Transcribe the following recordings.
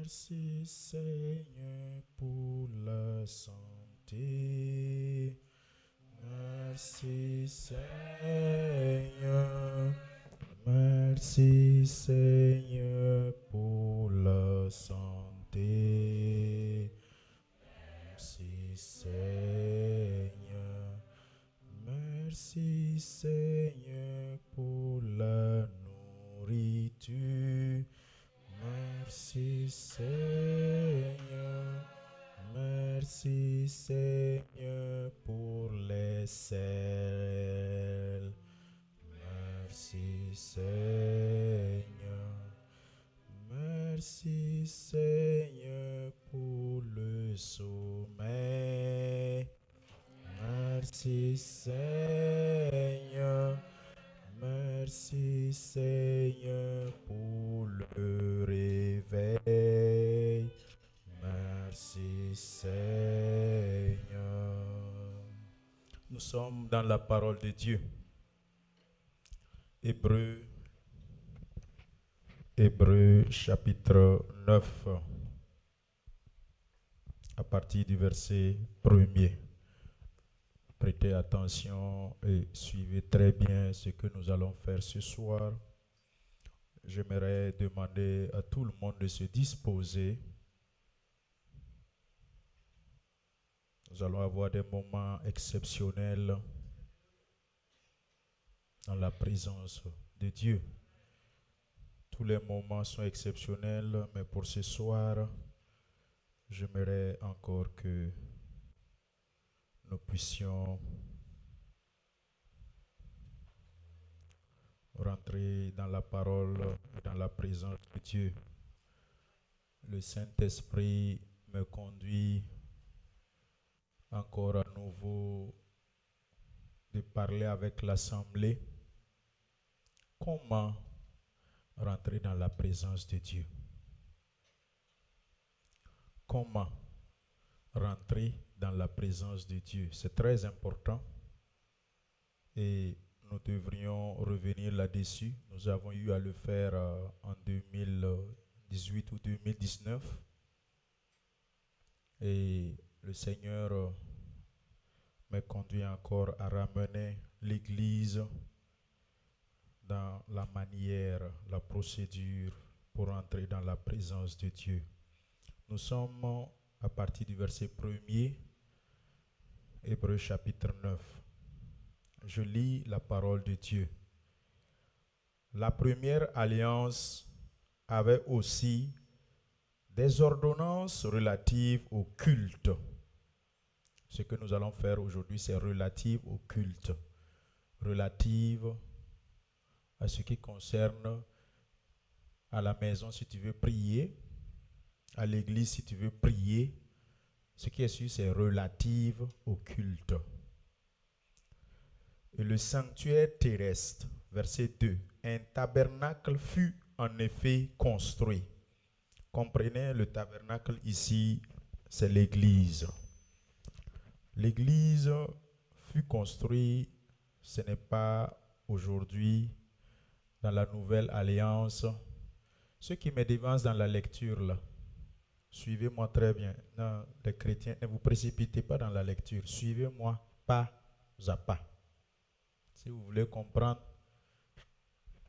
Merci Seigneur pour la santé. Merci Seigneur. Merci Seigneur pour la santé. Merci Seigneur. Merci Seigneur pour la nourriture. Merci Seigneur. Merci Seigneur pour les sels. Merci Seigneur. Merci Seigneur pour le sommeil. Merci Seigneur. Merci Seigneur pour le réveil. Merci Seigneur. Nous sommes dans la parole de Dieu. Hébreux chapitre 9 à partir du verset 1er. Prêtez attention et suivez très bien ce que nous allons faire ce soir. J'aimerais demander à tout le monde de se disposer. Nous allons avoir des moments exceptionnels dans la présence de Dieu. Tous les moments sont exceptionnels, mais pour ce soir, j'aimerais encore que nous puissions rentrer dans la parole et dans la présence de Dieu. Le Saint-Esprit me conduit encore à nouveau de parler avec l'Assemblée. Comment rentrer dans la présence de Dieu? Comment rentrer dans la présence de Dieu? C'est très important et nous devrions revenir là-dessus. Nous avons eu à le faire en 2018 ou 2019 et le Seigneur me conduit encore à ramener l'Église dans la manière, la procédure pour entrer dans la présence de Dieu. Nous sommes à partir du verset 1er, Hébreux chapitre 9. Je lis la parole de Dieu. La première alliance avait aussi des ordonnances relatives au culte. Ce que nous allons faire aujourd'hui, c'est relative au culte, relative à ce qui concerne à la maison si tu veux prier, à l'église si tu veux prier. Ce qui est sûr, c'est relative au culte. Et le sanctuaire terrestre, verset 2, un tabernacle fut en effet construit. Comprenez, le tabernacle ici, c'est l'église. L'église fut construite, ce n'est pas aujourd'hui dans la nouvelle alliance. Ceux qui me devancent dans la lecture là, suivez-moi très bien. Non, les chrétiens, ne vous précipitez pas dans la lecture. Suivez-moi pas à pas. Si vous voulez comprendre,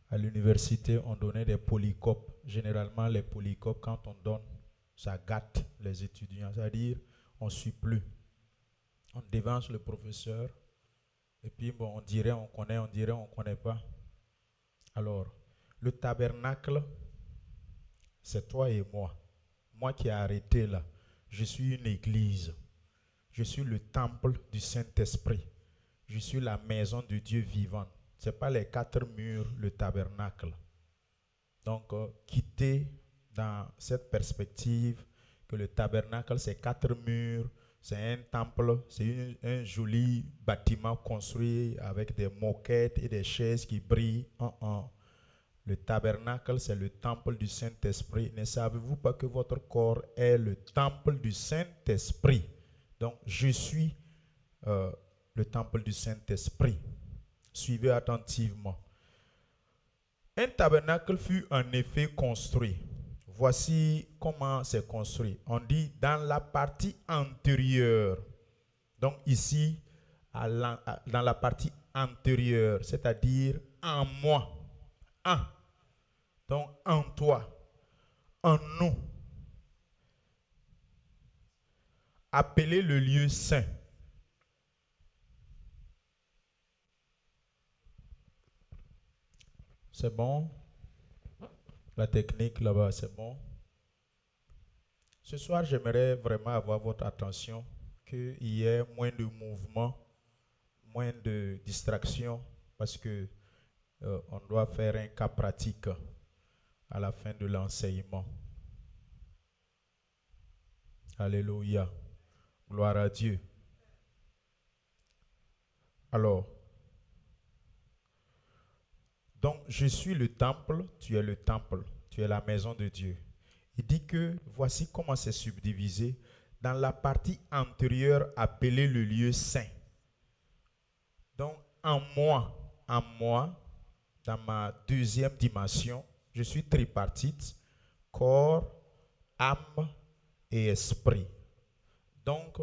à l'université, on donnait des polycopes. Généralement, les polycopes, quand on donne, ça gâte les étudiants. C'est-à-dire, on ne suit plus. On dévance le professeur. Et puis, bon, on dirait on connaît, on dirait on ne connaît pas. Alors, le tabernacle, c'est toi et moi. Moi qui ai arrêté là, je suis une église. Je suis le temple du Saint-Esprit. Je suis la maison de Dieu vivant. Ce n'est pas les 4 murs, le tabernacle. Donc, quittez dans cette perspective que le tabernacle, c'est 4 murs, c'est un temple, c'est un joli bâtiment construit avec des moquettes et des chaises qui brillent. Le tabernacle, c'est le temple du Saint-Esprit. Ne savez-vous pas que votre corps est le temple du Saint-Esprit? Donc, je suis le temple du Saint-Esprit. Suivez attentivement. Un tabernacle fut en effet construit. voici comment c'est construit. On dit dans la partie antérieure. Donc ici, dans la partie antérieure, c'est-à-dire en moi, en. Donc en toi, en nous. Appelez le lieu saint. C'est bon? La technique là-bas, c'est bon? Ce soir, j'aimerais vraiment avoir votre attention, qu'il y ait moins de mouvements, moins de distractions, parce que on doit faire un cas pratique à la fin de l'enseignement. Alléluia. Gloire à Dieu. Alors, donc je suis le temple, tu es le temple, tu es la maison de Dieu. Il dit que voici comment c'est subdivisé dans la partie antérieure appelée le lieu saint. Donc en moi, dans ma deuxième dimension, je suis tripartite, corps, âme et esprit. Donc,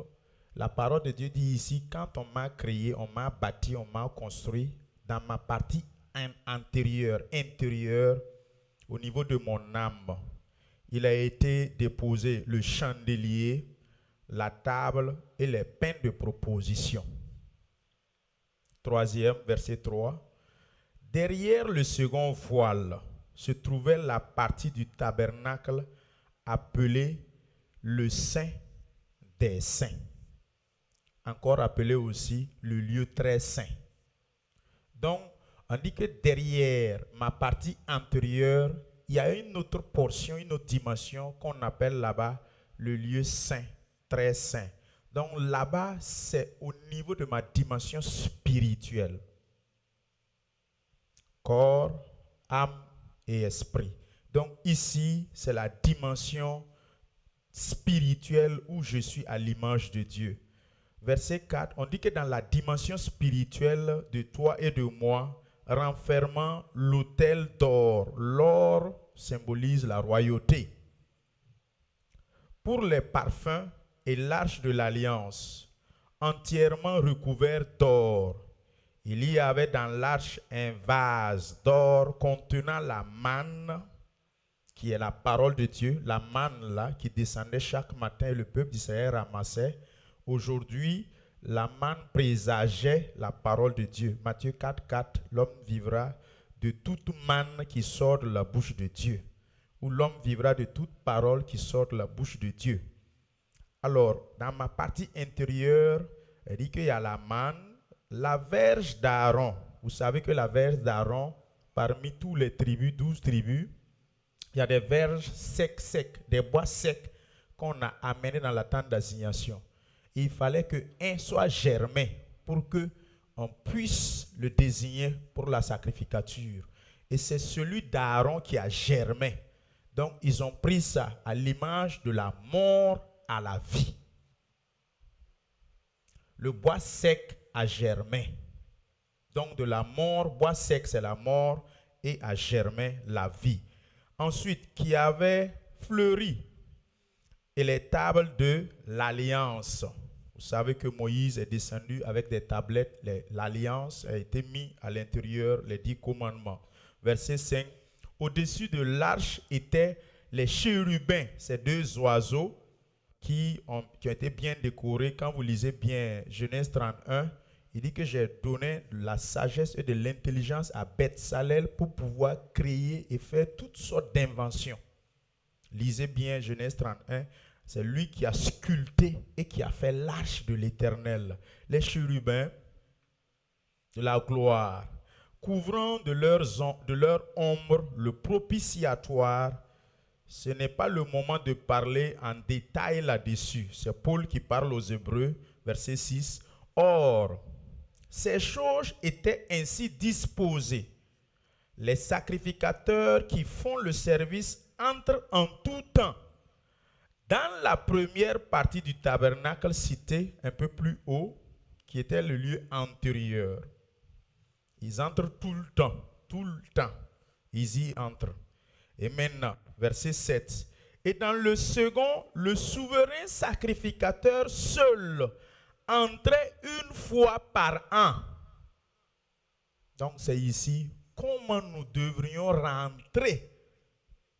la parole de Dieu dit ici, quand on m'a créé, on m'a bâti, on m'a construit, dans ma partie intérieure, au niveau de mon âme, il a été déposé le chandelier, la table et les pains de proposition. Troisième, verset 3. Derrière le second voile se trouvait la partie du tabernacle appelée le Saint des Saints, encore appelé aussi le lieu très saint. Donc, on dit que derrière ma partie antérieure, il y a une autre portion, une autre dimension qu'on appelle là-bas le lieu saint, très saint. Donc là-bas, c'est au niveau de ma dimension spirituelle. Corps, âme et esprit. Donc ici, c'est la dimension spirituelle où je suis à l'image de Dieu. Verset 4, on dit que dans la dimension spirituelle de toi et de moi, renfermant l'autel d'or. L'or symbolise la royauté. Pour les parfums et l'arche de l'alliance, entièrement recouvert d'or. Il y avait dans l'arche un vase d'or contenant la manne, qui est la parole de Dieu, la manne là qui descendait chaque matin et le peuple d'Israël ramassait. Aujourd'hui, la manne présageait la parole de Dieu. Matthieu 4, 4, l'homme vivra de toute manne qui sort de la bouche de Dieu. Ou l'homme vivra de toute parole qui sort de la bouche de Dieu. Alors, dans ma partie intérieure, il dit qu'il y a la manne, la verge d'Aaron. Vous savez que la verge d'Aaron, parmi tous les tribus, 12 tribus, il y a des verges secs, des bois secs qu'on a amenés dans la tente d'assignation. Il fallait qu'un soit germé pour qu'on puisse le désigner pour la sacrificature. Et c'est celui d'Aaron qui a germé. Donc, ils ont pris ça à l'image de la mort à la vie. Le bois sec a germé. Donc, de la mort, bois sec, c'est la mort, et a germé la vie. Ensuite, qui avait fleuri, et les tables de l'alliance. Vous savez que Moïse est descendu avec des tablettes. L'alliance a été mise à l'intérieur, les 10 commandements. Verset 5. Au-dessus de l'arche étaient les chérubins, ces deux oiseaux qui ont été bien décorés. Quand vous lisez bien Genèse 31, il dit que j'ai donné de la sagesse et de l'intelligence à Beth-Salel pour pouvoir créer et faire toutes sortes d'inventions. Lisez bien Genèse 31. C'est lui qui a sculpté et qui a fait l'arche de l'Éternel. Les chérubins de la gloire, couvrant de leur ombre le propitiatoire. Ce n'est pas le moment de parler en détail là-dessus. C'est Paul qui parle aux Hébreux, verset 6. Or, ces choses étaient ainsi disposées. Les sacrificateurs qui font le service entrent en tout temps dans la première partie du tabernacle cité un peu plus haut, qui était le lieu antérieur. Ils entrent tout le temps, ils y entrent. Et maintenant, verset 7. Et dans le second, le souverain sacrificateur seul entrait une fois par an. Donc c'est ici comment nous devrions rentrer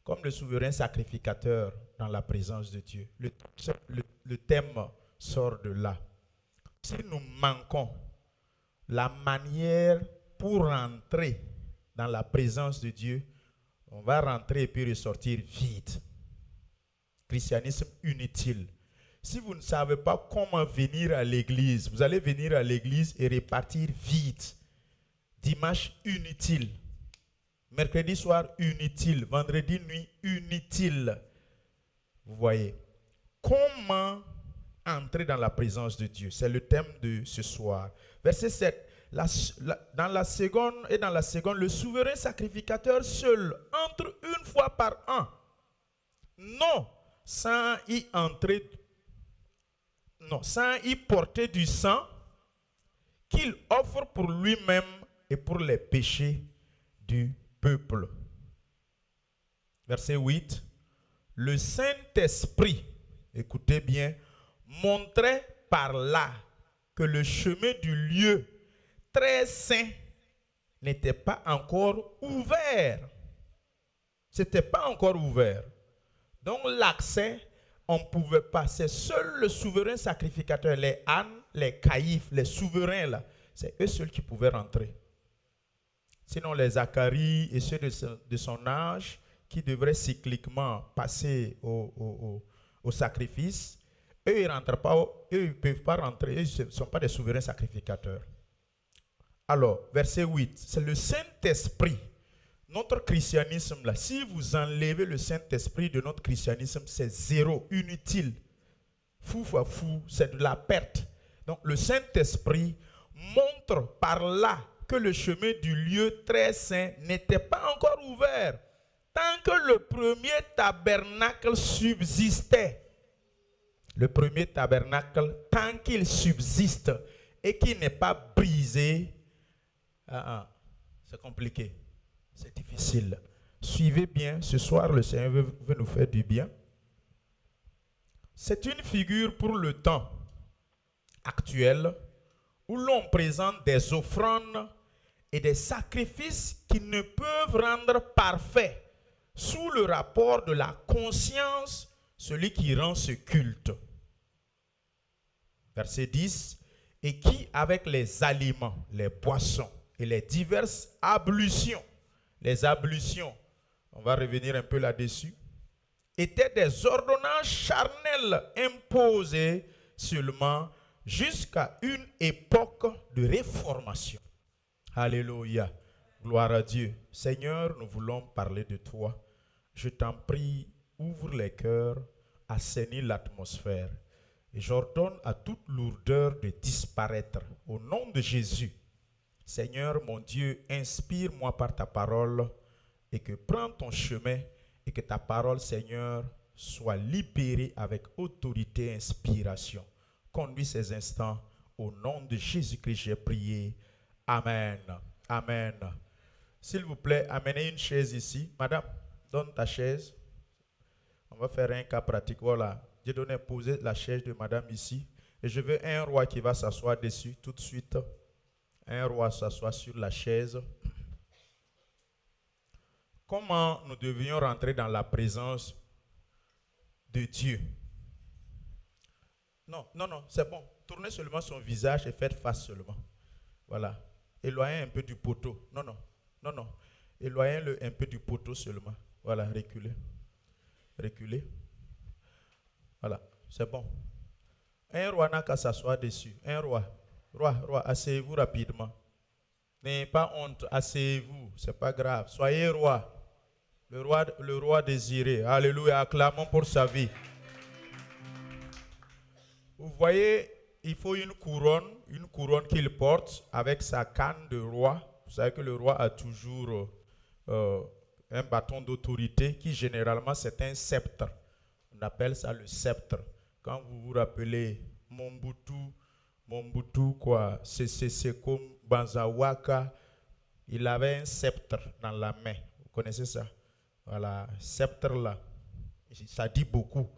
comme le souverain sacrificateur dans la présence de Dieu. Le thème sort de là. Si nous manquons la manière pour rentrer dans la présence de Dieu, on va rentrer et puis ressortir vide. Christianisme inutile. Si vous ne savez pas comment venir à l'église, vous allez venir à l'église et repartir vide. Dimanche inutile. Mercredi soir inutile. Vendredi nuit inutile. Vous voyez. Comment entrer dans la présence de Dieu? C'est le thème de ce soir. Verset 7. Dans la seconde, le souverain sacrificateur seul entre une fois par an. Non, sans y entrer, non, sans y porter du sang qu'il offre pour lui-même et pour les péchés du peuple. Verset 8. Le Saint-Esprit, écoutez bien, montrait par là que le chemin du lieu très saint n'était pas encore ouvert. C'était pas encore ouvert. Donc l'accès, on ne pouvait pas. C'est seul le souverain sacrificateur, les ânes, les caïphes, les souverains là, c'est eux seuls qui pouvaient rentrer. Sinon les Zacharie et ceux de son âge qui devraient cycliquement passer au sacrifice, eux ils rentrent pas, eux ils ne peuvent pas rentrer, eux ils ne sont pas des souverains sacrificateurs. Alors, verset 8, c'est le Saint-Esprit. Notre christianisme, là, si vous enlevez le Saint-Esprit de notre christianisme, c'est zéro, inutile. Fou, c'est de la perte. Donc, le Saint-Esprit montre par là que le chemin du lieu très saint n'était pas encore ouvert. Tant que le premier tabernacle subsistait. Le premier tabernacle, tant qu'il subsiste et qu'il n'est pas brisé, c'est compliqué, c'est difficile. Suivez bien, ce soir le Seigneur veut nous faire du bien. C'est une figure pour le temps actuel où l'on présente des offrandes et des sacrifices qui ne peuvent rendre parfait sous le rapport de la conscience celui qui rend ce culte. Verset 10, et qui avec les aliments, les boissons et les diverses ablutions, les ablutions, on va revenir un peu là-dessus, étaient des ordonnances charnelles imposées seulement jusqu'à une époque de réformation. Alléluia, gloire à Dieu. Seigneur, nous voulons parler de toi. Je t'en prie, ouvre les cœurs, assainis l'atmosphère. Et j'ordonne à toute lourdeur de disparaître au nom de Jésus. Seigneur, mon Dieu, inspire-moi par ta parole et que prends ton chemin et que ta parole, Seigneur, soit libérée avec autorité et inspiration. Conduis ces instants au nom de Jésus-Christ, j'ai prié. Amen. Amen. S'il vous plaît, amenez une chaise ici. Madame, donne ta chaise. On va faire un cas pratique. Voilà. J'ai donné poser la chaise de madame ici. Et je veux un roi qui va s'asseoir dessus tout de suite. Un roi s'assoit sur la chaise. Comment nous devions rentrer dans la présence de Dieu? Non, c'est bon. Tournez seulement son visage et faites face seulement. Voilà. Éloignez un peu du poteau. Non. Éloignez-le un peu du poteau seulement. Voilà, reculez. Voilà, c'est bon. Un roi n'a qu'à s'asseoir dessus. Un roi, asseyez-vous rapidement. N'ayez pas honte, asseyez-vous, c'est pas grave. Soyez roi. Le roi désiré. Alléluia, acclamons pour sa vie. Vous voyez, il faut une couronne qu'il porte avec sa canne de roi. Vous savez que le roi a toujours un bâton d'autorité qui généralement c'est un sceptre. On appelle ça le sceptre. Quand vous vous rappelez Mobutu quoi, Seko Banzawaka, il avait un sceptre dans la main. Vous connaissez ça? Voilà, sceptre là. Ça dit beaucoup.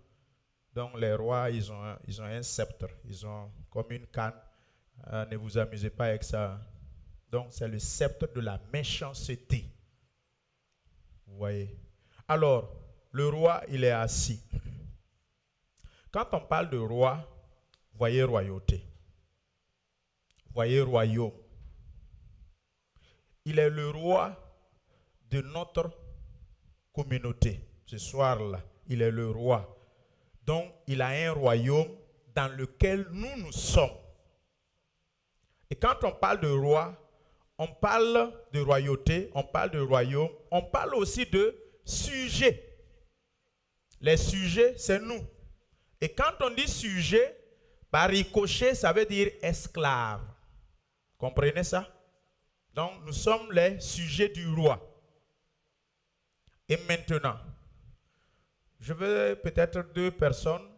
Donc les rois, ils ont un sceptre. Ils ont comme une canne. Ne vous amusez pas avec ça. Donc c'est le sceptre de la méchanceté. Vous voyez. Alors, le roi, il est assis. Quand on parle de roi, voyez royauté. Voyez royaume. Il est le roi de notre communauté. Ce soir-là, il est le roi. Donc, il a un royaume dans lequel nous sommes. Et quand on parle de roi, on parle de royauté, on parle de royaume, on parle aussi de sujets. Les sujets, c'est nous. Et quand on dit sujet, par ricochet, ça veut dire esclave. Comprenez ça? Donc, nous sommes les sujets du roi. Et maintenant, je veux peut-être 2 personnes,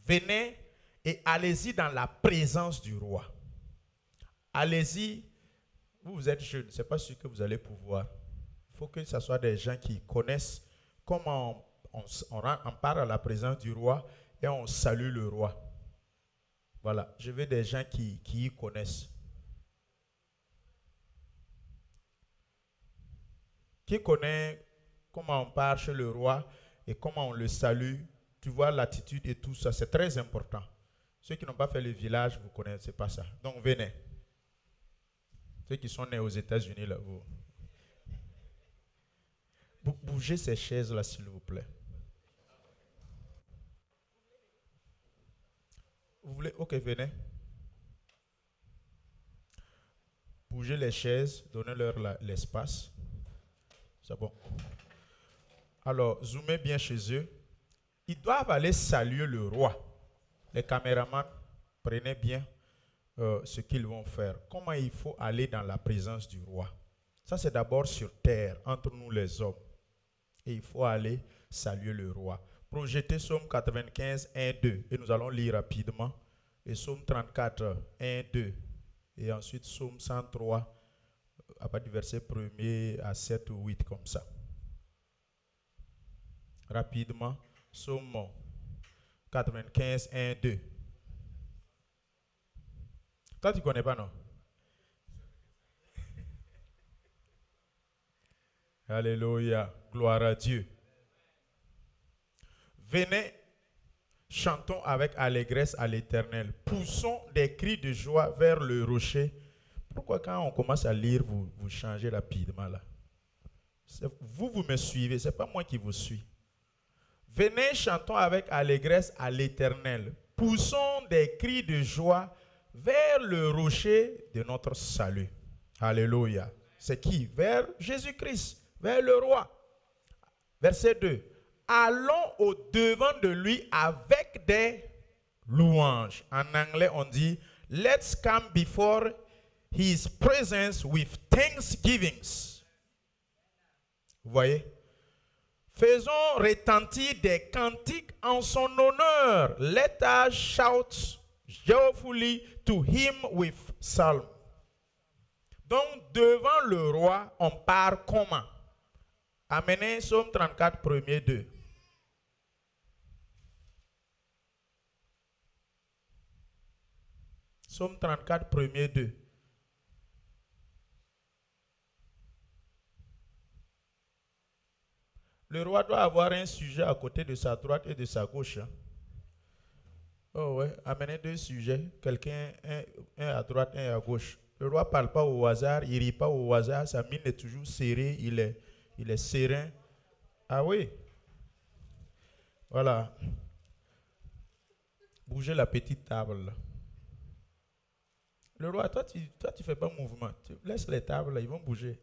venez et allez-y dans la présence du roi. Allez-y, vous êtes jeunes, ce n'est pas sûr que vous allez pouvoir. Il faut que ce soit des gens qui connaissent comment on part à la présence du roi et on salue le roi. Voilà, je veux des gens qui y connaissent. Qui connaît comment on part chez le roi et comment on le salue, tu vois l'attitude et tout ça, c'est très important. Ceux qui n'ont pas fait le village, vous ne connaissez pas ça. Donc venez. Ceux qui sont nés aux États-Unis, là, vous. Bougez ces chaises-là, s'il vous plaît. Vous voulez? Ok, venez. Bougez les chaises, donnez-leur l'espace. C'est bon. Alors, zoomez bien chez eux. Ils doivent aller saluer le roi. Les caméramans, prenez bien ce qu'ils vont faire. Comment il faut aller dans la présence du roi. Ça, c'est d'abord sur terre, entre nous les hommes. Et il faut aller saluer le roi. Projetez Psaume 95, 1, 2. Et nous allons lire rapidement. Et Psaume 34, 1, 2. Et ensuite Psaume 103, à partir du verset 1er à 7 ou 8, comme ça. Rapidement. Psaume 95, 1, 2. Toi, tu ne connais pas, non? Alléluia. Gloire à Dieu. Venez, chantons avec allégresse à l'Éternel. Poussons des cris de joie vers le rocher. Pourquoi quand on commence à lire, vous changez rapidement là? Vous me suivez, ce n'est pas moi qui vous suis. Venez, chantons avec allégresse à l'Éternel. Poussons des cris de joie vers le rocher de notre salut. Alléluia. C'est qui? Vers Jésus-Christ, vers le roi. Verset 2. Allons au-devant de lui avec des louanges. En anglais, on dit, let's come before his presence with thanksgivings. Vous voyez? Faisons retentir des cantiques en son honneur. Let us shout joyfully to him with psalm. Donc, devant le roi, on part comment? Amenez Psaume 34, 1er 2. Psaume 34, 1er 2. Le roi doit avoir un sujet à côté de sa droite et de sa gauche. Hein? Oh ouais, amenez 2 sujets, quelqu'un un à droite, un à gauche. Le roi ne parle pas au hasard, il ne rit pas au hasard, sa mine est toujours serrée, il est serein. Ah oui. Voilà. Bougez la petite table. Là. Le roi, toi, tu ne fais pas mouvement. Tu laisses les tables, là, ils vont bouger.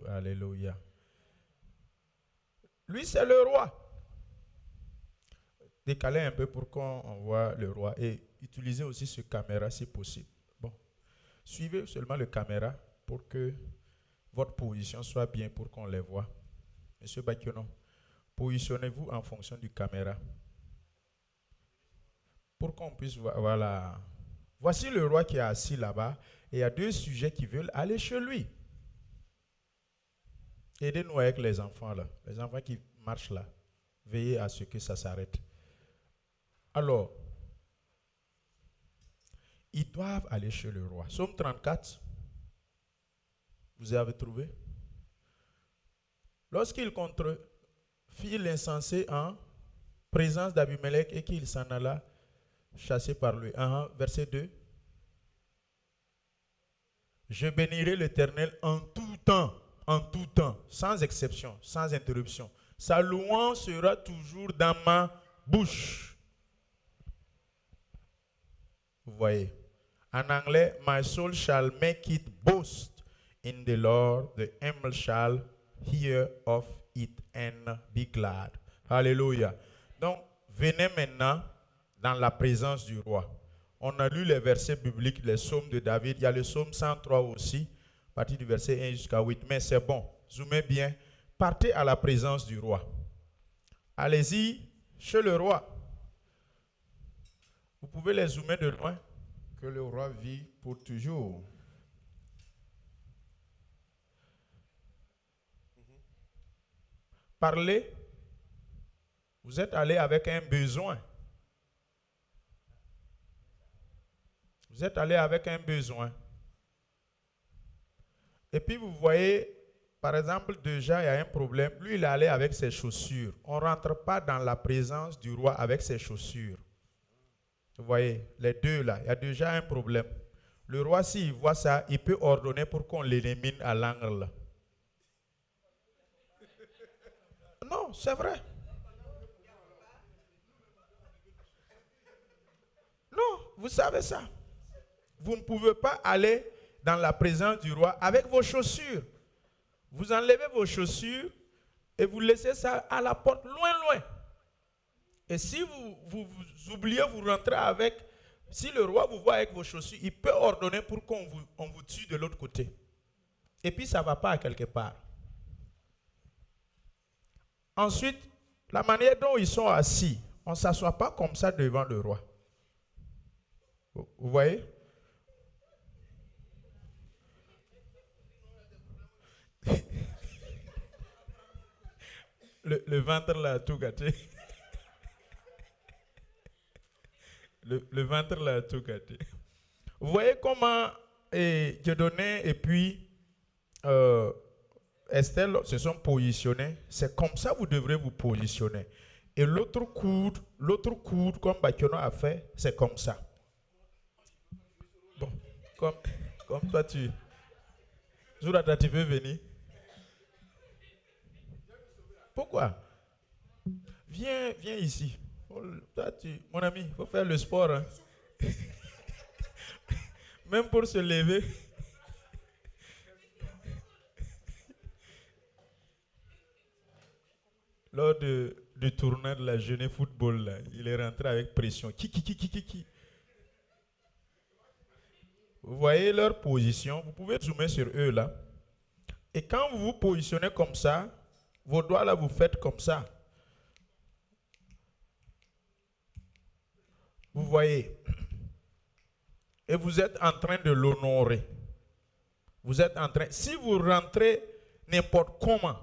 Alléluia. Lui, c'est le roi. Décalez un peu pour qu'on voit le roi. Et utilisez aussi ce caméra si possible. Bon. Suivez seulement le caméra pour que votre position soit bien pour qu'on les voit. Monsieur Bakiono, positionnez-vous en fonction du caméra. Pour qu'on puisse voir. Voilà. Voici le roi qui est assis là-bas. Et il y a 2 sujets qui veulent aller chez lui. Aidez-nous avec les enfants là. Les enfants qui marchent là. Veillez à ce que ça s'arrête. Alors, ils doivent aller chez le roi. Psaume 34. Vous avez trouvé? Lorsqu'il contrefit l'insensé en présence d'Abimelech et qu'il s'en alla chassé par lui. Verset 2. Je bénirai l'Éternel en tout temps, sans exception, sans interruption. Sa louange sera toujours dans ma bouche. Vous voyez. En anglais, my soul shall make it boast in the Lord. The humble shall hear of it and be glad. Alléluia. Donc, venez maintenant dans la présence du roi. On a lu les versets bibliques, les psaumes de David. Il y a le psaume 103 aussi, à partir du verset 1 jusqu'à 8. Mais c'est bon, zoomez bien. Partez à la présence du roi. Allez-y chez le roi. Vous pouvez les zoomer de loin. Que le roi vit pour toujours. Parlez. Vous êtes allé avec un besoin. Vous êtes allé avec un besoin. Et puis vous voyez, par exemple, déjà il y a un problème. Lui, il est allé avec ses chaussures. On ne rentre pas dans la présence du roi avec ses chaussures. Vous voyez, les deux là, il y a déjà un problème. Le roi, s'il voit ça, il peut ordonner pour qu'on l'élimine à l'angle. Non, c'est vrai. Non, vous savez ça. Vous ne pouvez pas aller dans la présence du roi avec vos chaussures. Vous enlevez vos chaussures et vous laissez ça à la porte, loin, loin. Et si vous oubliez, vous rentrez avec, si le roi vous voit avec vos chaussures, il peut ordonner pour qu'on vous tue de l'autre côté. Et puis ça ne va pas à quelque part. Ensuite, la manière dont ils sont assis, on ne s'assoit pas comme ça devant le roi. Vous voyez? Le ventre là a tout gâté. Le ventre là a tout gâté. Vous voyez comment Dieudonné et puis Estelle se sont positionnés. C'est comme ça que vous devrez vous positionner. Et l'autre coude, comme Bakiono a fait, c'est comme ça. Bon, comme toi tu... Zourata, tu veux venir? Pourquoi? Viens ici. Toi, mon ami, il faut faire le sport. Hein? Même pour se lever. Lors du tournoi de la Jeunesse Football, là, il est rentré avec pression. Qui. Vous voyez leur position. Vous pouvez zoomer sur eux là. Et quand vous vous positionnez comme ça, vos doigts là, vous faites comme ça. Vous voyez. Et vous êtes en train de l'honorer. Vous êtes en train... Si vous rentrez n'importe comment,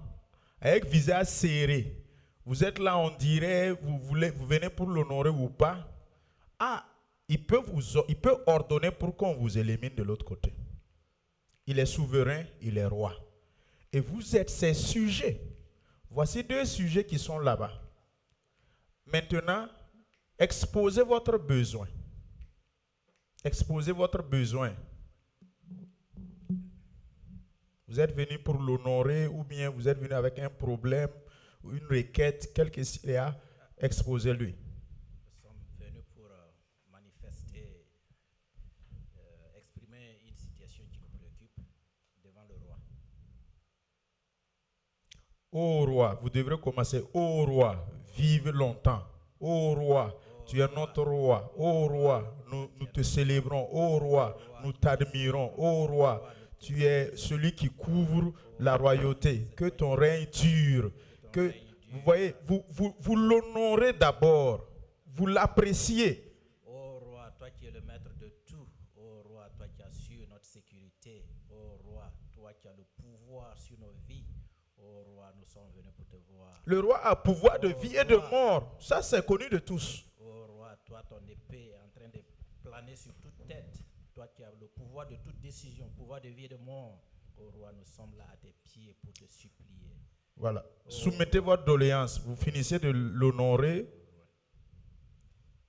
avec visage serré, vous êtes là, on dirait, vous venez pour l'honorer ou pas. Ah, il peut ordonner pour qu'on vous élimine de l'autre côté. Il est souverain, il est roi. Et vous êtes ses sujets. Voici deux sujets qui sont là-bas. Maintenant, exposez votre besoin. Exposez votre besoin. Vous êtes venu pour l'honorer ou bien vous êtes venu avec un problème ou une requête, quel que soit, exposez-lui. Nous sommes venus pour manifester, exprimer une situation qui nous préoccupe devant le roi. Ô roi, vous devrez commencer. Ô roi, vive longtemps. Ô roi, tu es notre roi. Ô roi, nous te célébrons. Ô roi, nous t'admirons. Ô roi, tu es celui qui couvre la royauté. Que ton règne dure. Que, vous voyez, vous l'honorez d'abord. Vous l'appréciez. Ô roi, toi qui es le maître de tout. Ô roi, toi qui assures notre sécurité. Ô roi, toi qui as le pouvoir sur nos vies. Ô Ô roi, nous sommes venus pour te voir. Le roi a pouvoir de vie et de mort. Ça, c'est connu de tous. Ô roi, toi, ton épée est en train de planer sur toute tête. Toi qui as le pouvoir de toute décision, pouvoir de vie et de mort. Ô roi, nous sommes là à tes pieds pour te supplier. Voilà. Soumettez votre doléance. Vous finissez de l'honorer.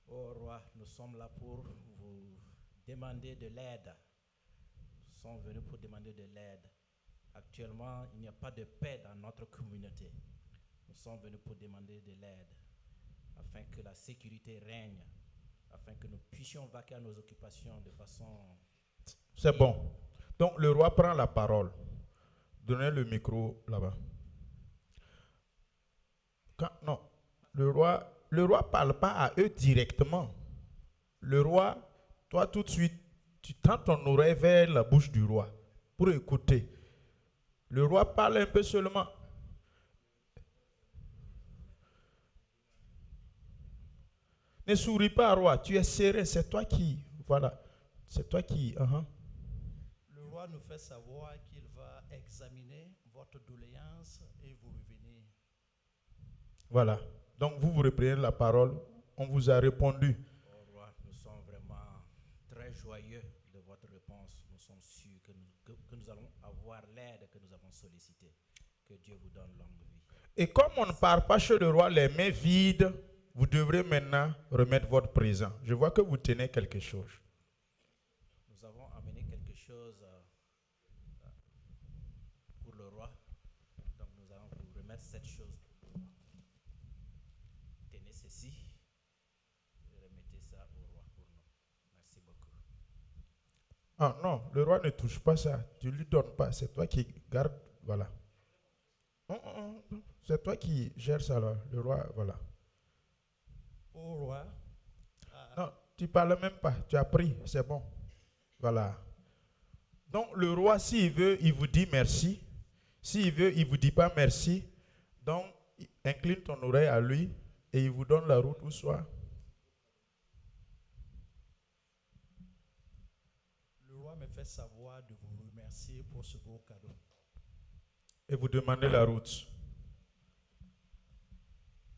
Ô roi, nous sommes là pour vous demander de l'aide. Nous sommes venus pour demander de l'aide. Actuellement, il n'y a pas de paix dans notre communauté. Nous sommes venus pour demander de l'aide afin que la sécurité règne, afin que nous puissions vaquer à nos occupations de façon... C'est bon. Donc le roi prend la parole. Donnez le micro là-bas. Non, le roi parle pas à eux directement. Le roi, toi tout de suite, tu tends ton oreille vers la bouche du roi pour écouter. Le roi parle un peu seulement. Ne souris pas, roi, tu es serré, c'est toi qui, voilà, c'est toi qui, Le roi nous fait savoir qu'il va examiner votre doléance et vous revenir. Voilà. Donc vous reprenez la parole. On vous a répondu. Ô roi, nous sommes vraiment très joyeux de votre réponse. Nous sommes sûrs que nous allons avoir l'aide que nous avons sollicitée. Que Dieu vous donne longue vie. Et comme on ne part pas chez le roi les mains vides, vous devrez maintenant remettre votre présent. Je vois que vous tenez quelque chose. Nous avons amené quelque chose pour le roi. Donc nous allons vous remettre cette chose. Tenez ceci. Et remettez ça au roi pour nous. Merci beaucoup. Ah non, le roi ne touche pas ça. Tu ne lui donnes pas. C'est toi qui gardes. Voilà. C'est toi qui gères ça là. Le roi, voilà. Ô roi, Non, tu ne parles même pas. Tu as pris. C'est bon. Voilà. Donc le roi, s'il veut, il vous dit merci. S'il veut, il ne vous dit pas merci. Donc, incline ton oreille à lui et il vous donne la route où soit. le roi me fait savoir de vous remercier pour ce beau cadeau. Et vous demandez la route.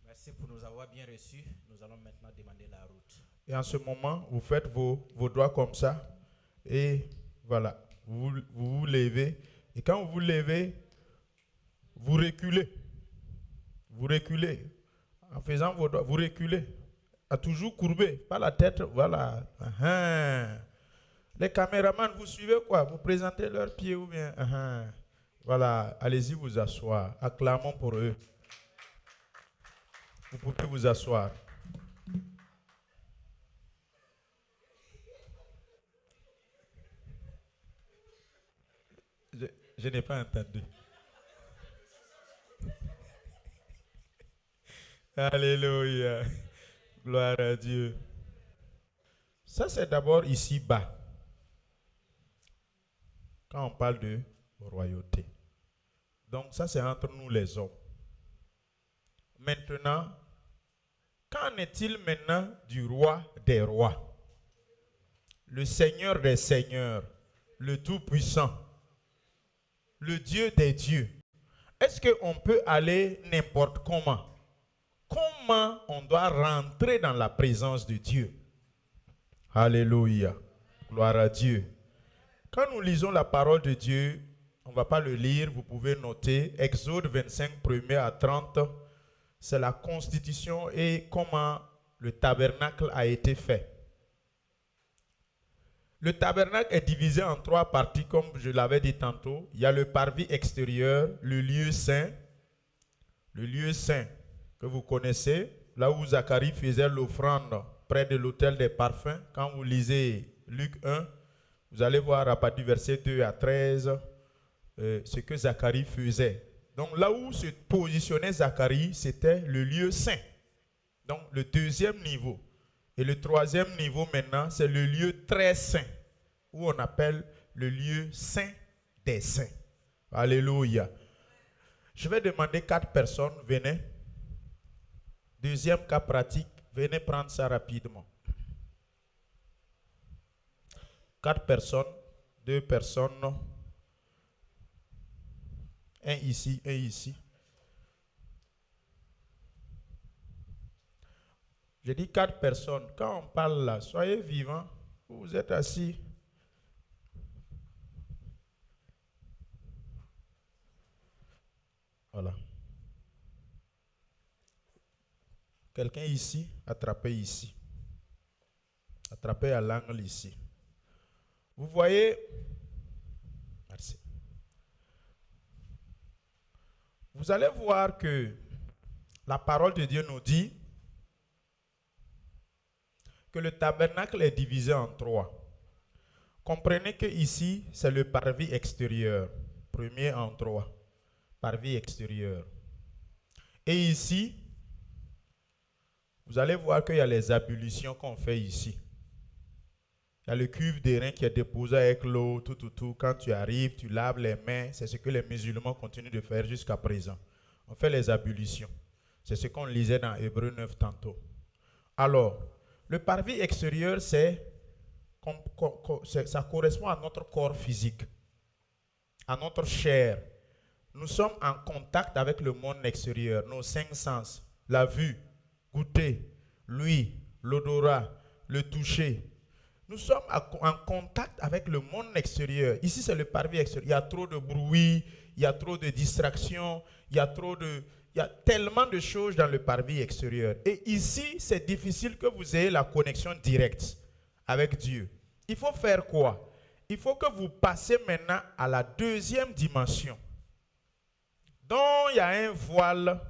Merci pour nous avoir bien reçus. Nous allons maintenant demander la route. Et en ce moment, vous faites vos doigts comme ça. Et voilà, vous vous levez. Et quand vous vous levez, vous reculez. Vous reculez. En faisant vos doigts, vous reculez. À toujours courbé, pas la tête. Voilà. Les caméramans, vous suivez quoi? Vous présentez leurs pieds ou bien? Voilà, allez-y vous asseoir. Acclamons pour eux. Vous pouvez vous asseoir. Je n'ai pas entendu. Alléluia. Gloire à Dieu. Ça, c'est d'abord ici-bas. Quand on parle de royauté. Donc, ça, c'est entre nous les hommes. Maintenant, qu'en est-il maintenant du roi des rois? Le Seigneur des seigneurs, le Tout-Puissant, le Dieu des dieux. Est-ce qu'on peut aller n'importe comment? Comment on doit rentrer dans la présence de Dieu? Alléluia. Gloire à Dieu. Quand nous lisons la parole de Dieu, on ne va pas le lire, vous pouvez noter. Exode 25, 1er à 30, c'est la constitution et comment le tabernacle a été fait. Le tabernacle est divisé en 3 parties, comme je l'avais dit tantôt. Il y a le parvis extérieur, le lieu saint que vous connaissez, là où Zacharie faisait l'offrande près de l'autel des parfums. Quand vous lisez Luc 1, vous allez voir à partir du verset 2 à 13 ce que Zacharie faisait. Donc là où se positionnait Zacharie, c'était le lieu saint. Donc le deuxième niveau. Et le troisième niveau maintenant, c'est le lieu très saint, où on appelle le lieu saint des saints. Alléluia. Je vais demander 4 personnes, venez. Deuxième cas pratique, venez prendre ça rapidement. 4 personnes, 2 personnes. Un ici, un ici. J'ai dit 4 personnes. Quand on parle là, soyez vivants. Vous êtes assis. Voilà. Quelqu'un ici, attrapez ici. Attrapez à l'angle ici. Vous voyez, merci. Vous allez voir que la parole de Dieu nous dit que le tabernacle est divisé en 3. Comprenez que ici, c'est le parvis extérieur. Premier en 3. Parvis extérieur. Et ici, vous allez voir qu'il y a les ablutions qu'on fait ici. Il y a le cuve d'airain qui est déposé avec l'eau, tout. Quand tu arrives, tu laves les mains. C'est ce que les musulmans continuent de faire jusqu'à présent. On fait les ablutions. C'est ce qu'on lisait dans Hébreux 9 tantôt. Alors, le parvis extérieur, ça correspond à notre corps physique, à notre chair. Nous sommes en contact avec le monde extérieur, nos 5 sens, la vue, goûter, l'ouïe, l'odorat, le toucher. Nous sommes en contact avec le monde extérieur. Ici, c'est le parvis extérieur. Il y a trop de bruit, il y a trop de distractions, il y a tellement de choses dans le parvis extérieur. Et ici, c'est difficile que vous ayez la connexion directe avec Dieu. Il faut faire quoi? Il faut que vous passiez maintenant à la deuxième dimension. Donc, il y a un voile.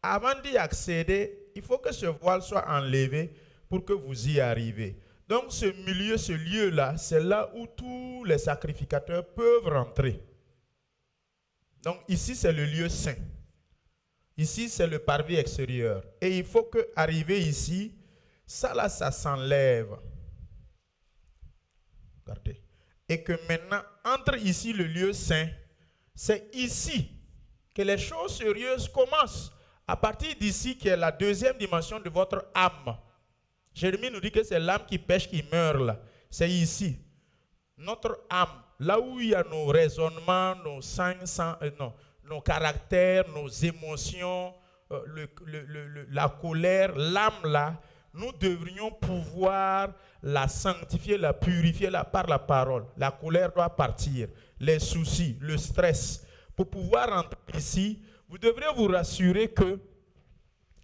Avant d'y accéder, il faut que ce voile soit enlevé pour que vous y arrivez. Donc, ce lieu-là, c'est là où tous les sacrificateurs peuvent rentrer. Donc, ici, c'est le lieu saint. Ici, c'est le parvis extérieur. Et il faut que, arrivé ici, ça là, ça s'enlève. Regardez. Et que maintenant, entre ici le lieu saint, c'est ici que les choses sérieuses commencent. À partir d'ici, qui est la deuxième dimension de votre âme. Jérémie nous dit que c'est l'âme qui pêche, qui meurt là. C'est ici. Notre âme, là où il y a nos raisonnements, nos caractères, nos émotions, la colère, l'âme là, nous devrions pouvoir la sanctifier, la purifier par la parole. La colère doit partir, les soucis, le stress. Pour pouvoir rentrer ici, vous devrez vous rassurer que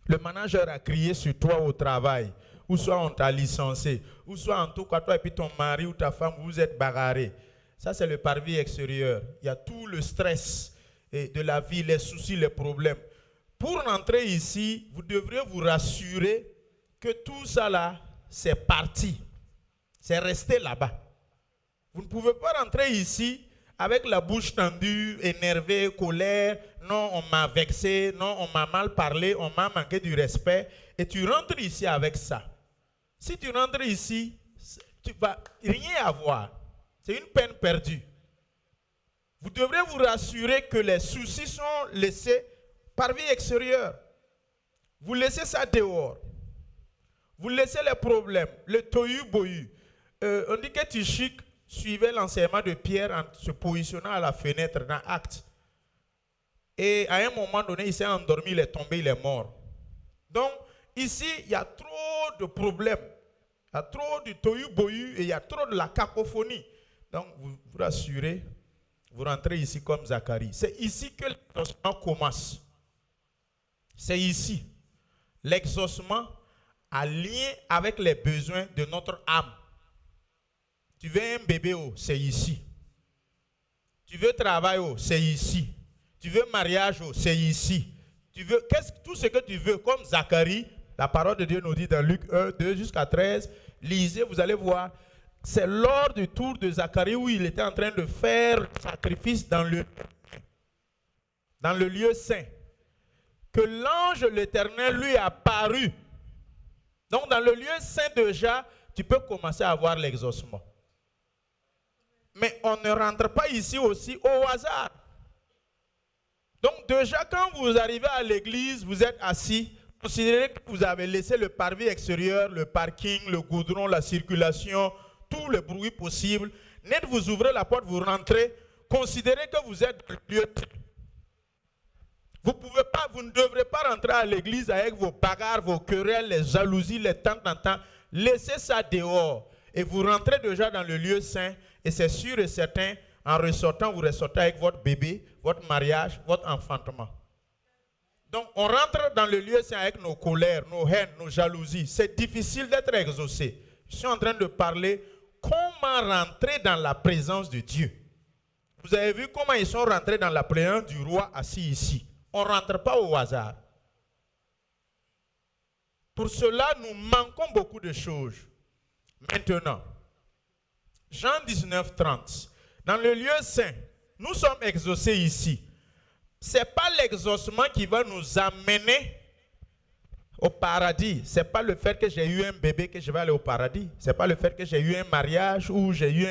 le manager a crié sur toi au travail, ou soit on t'a licencié, ou soit en tout cas toi et puis ton mari ou ta femme, vous êtes bagarrés. Ça c'est le parvis extérieur. Il y a tout le stress de la vie, les soucis, les problèmes. Pour rentrer ici, vous devrez vous rassurer que tout ça là, c'est parti. C'est resté là-bas. Vous ne pouvez pas rentrer ici avec la bouche tendue, énervée, colère. Non, on m'a vexé. Non, on m'a mal parlé. On m'a manqué du respect. Et tu rentres ici avec ça. Si tu rentres ici, tu ne vas rien avoir. C'est une peine perdue. Vous devrez vous rassurer que les soucis sont laissés par vie extérieure. Vous laissez ça dehors. Vous laissez les problèmes, le tohu-bohu. On dit que Tichik suivait l'enseignement de Pierre en se positionnant à la fenêtre dans Actes. Et à un moment donné, il s'est endormi, il est tombé, il est mort. Donc, ici, il y a trop de problèmes. Il y a trop de tohu-bohu et il y a trop de la cacophonie. Donc, vous vous rassurez, vous rentrez ici comme Zacharie. C'est ici que l'exaucement commence. C'est ici. L'exaucement a lien avec les besoins de notre âme. Tu veux un bébé, oh, c'est ici. Tu veux travail, oh, c'est ici. Tu veux mariage, oh, c'est ici. Tu veux tout ce que tu veux, comme Zacharie, la parole de Dieu nous dit dans Luc 1, 2 jusqu'à 13. Lisez, vous allez voir. C'est lors du tour de Zacharie où il était en train de faire le sacrifice dans le lieu saint, que l'ange de l'Éternel lui a apparu. Donc dans le lieu saint déjà, tu peux commencer à avoir l'exaucement. Mais on ne rentre pas ici aussi au hasard. Donc déjà quand vous arrivez à l'église, vous êtes assis, considérez que vous avez laissé le parvis extérieur, le parking, le goudron, la circulation, tout le bruit possible. Net, vous ouvrez la porte, vous rentrez, considérez que vous êtes dans le lieu. Vous ne devrez pas rentrer à l'église avec vos bagarres, vos querelles, les jalousies, les temps. Laissez ça dehors. Et vous rentrez déjà dans le lieu saint. Et c'est sûr et certain, en ressortant, vous ressortez avec votre bébé, votre mariage, votre enfantement. Donc, on rentre dans le lieu saint avec nos colères, nos haines, nos jalousies. C'est difficile d'être exaucé. Je suis en train de parler comment rentrer dans la présence de Dieu. Vous avez vu comment ils sont rentrés dans la présence du roi assis ici. On ne rentre pas au hasard. Pour cela, nous manquons beaucoup de choses. Maintenant, Jean 19, 30. Dans le lieu saint, nous sommes exaucés ici. Ce n'est pas l'exaucement qui va nous amener au paradis. Ce n'est pas le fait que j'ai eu un bébé que je vais aller au paradis. Ce n'est pas le fait que j'ai eu un mariage ou j'ai eu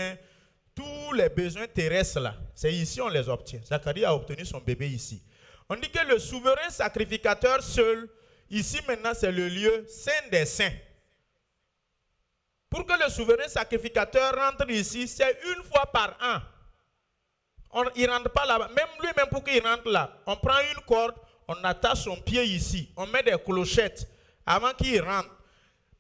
tous les besoins terrestres là. C'est ici on les obtient. Zacharie a obtenu son bébé ici. On dit que le souverain sacrificateur seul, ici maintenant c'est le lieu saint des saints. Pour que le souverain sacrificateur rentre ici, c'est une fois par an. Il ne rentre pas là-bas. Même lui-même pour qu'il rentre là, on prend une corde, on attache son pied ici, on met des clochettes avant qu'il rentre.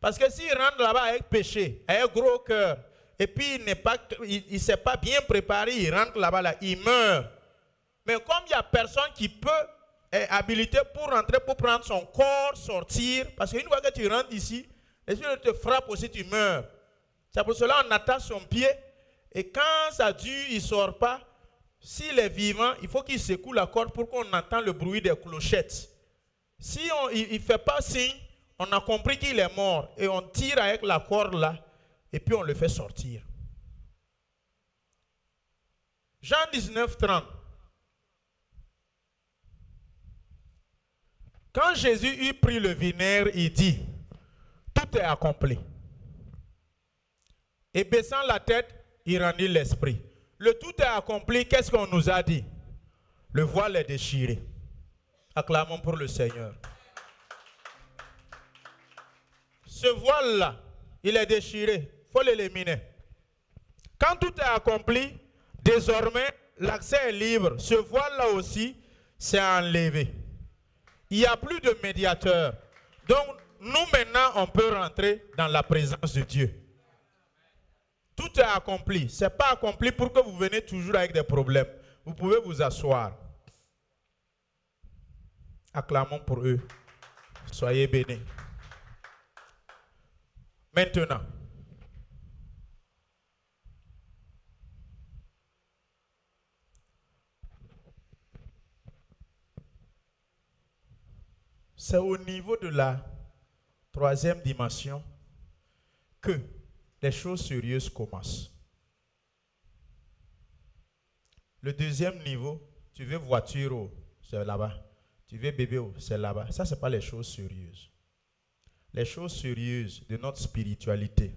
Parce que s'il rentre là-bas avec péché, avec gros cœur, et puis il ne s'est pas bien préparé, il rentre là-bas, là, il meurt. Mais comme il n'y a personne qui peut être habilité pour rentrer, pour prendre son corps, sortir, parce qu'une fois que tu rentres ici, l'esprit te frappe aussi, tu meurs. C'est pour cela qu'on attache son pied, et quand ça dure, il ne sort pas. S'il est vivant, il faut qu'il secoue la corde pour qu'on entende le bruit des clochettes. Si il ne fait pas signe, on a compris qu'il est mort, et on tire avec la corde là, et puis on le fait sortir. Jean 19, 30. Quand Jésus eut pris le vinaigre, il dit, tout est accompli. Et baissant la tête, il rendit l'esprit. Le tout est accompli, qu'est-ce qu'on nous a dit? Le voile est déchiré. Acclamons pour le Seigneur. Ce voile-là, il est déchiré. Il faut l'éliminer. Quand tout est accompli, désormais, l'accès est libre. Ce voile-là aussi, c'est enlevé. Il n'y a plus de médiateur. Donc, nous maintenant, on peut rentrer dans la présence de Dieu. Tout est accompli. Ce n'est pas accompli pour que vous veniez toujours avec des problèmes. Vous pouvez vous asseoir. Acclamons pour eux. Soyez bénis. Maintenant, c'est au niveau de la troisième dimension que les choses sérieuses commencent. Le deuxième niveau, tu veux voiture, c'est là-bas. Tu veux bébé, c'est là-bas. Ça, ce n'est pas les choses sérieuses. Les choses sérieuses de notre spiritualité,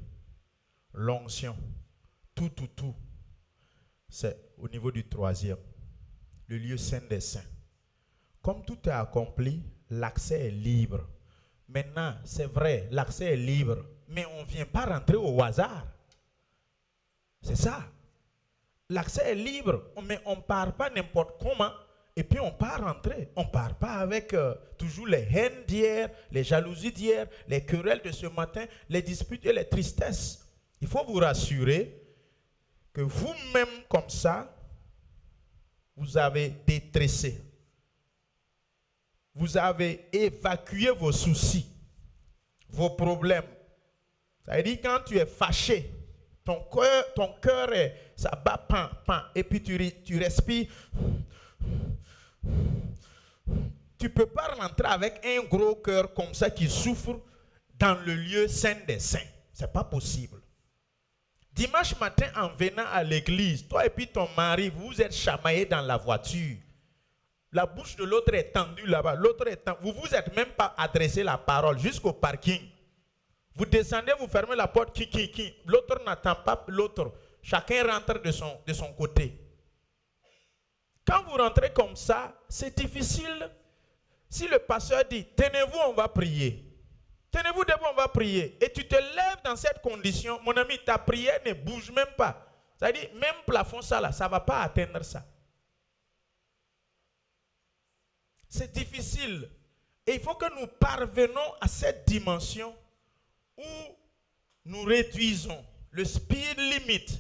l'onction, tout, c'est au niveau du troisième, le lieu saint des saints. Comme tout est accompli, l'accès est libre. Maintenant, c'est vrai, l'accès est libre, mais on ne vient pas rentrer au hasard. C'est ça. L'accès est libre, mais on ne part pas n'importe comment, et puis on part rentrer. On ne part pas avec toujours les haines d'hier, les jalousies d'hier, les querelles de ce matin, les disputes et les tristesses. Il faut vous rassurer que vous-même, comme ça, vous avez détressé. Vous avez évacué vos soucis, vos problèmes. Ça veut dire quand tu es fâché, ton cœur ça bat pan, et puis tu respires. Tu ne peux pas rentrer avec un gros cœur comme ça qui souffre dans le lieu saint des saints. Ce n'est pas possible. Dimanche matin, en venant à l'église, toi et puis ton mari, vous êtes chamaillés dans la voiture. La bouche de l'autre est tendue là-bas. L'autre est tendue. Vous ne vous êtes même pas adressé la parole jusqu'au parking. Vous descendez, vous fermez la porte. L'autre n'attend pas l'autre. Chacun rentre de son côté. Quand vous rentrez comme ça, c'est difficile. Si le pasteur dit, tenez-vous, on va prier. Tenez-vous debout, on va prier. Et tu te lèves dans cette condition, mon ami, ta prière ne bouge même pas. C'est-à-dire, même plafond ça là, ça ne va pas atteindre ça. C'est difficile. Et il faut que nous parvenons à cette dimension où nous réduisons le speed limit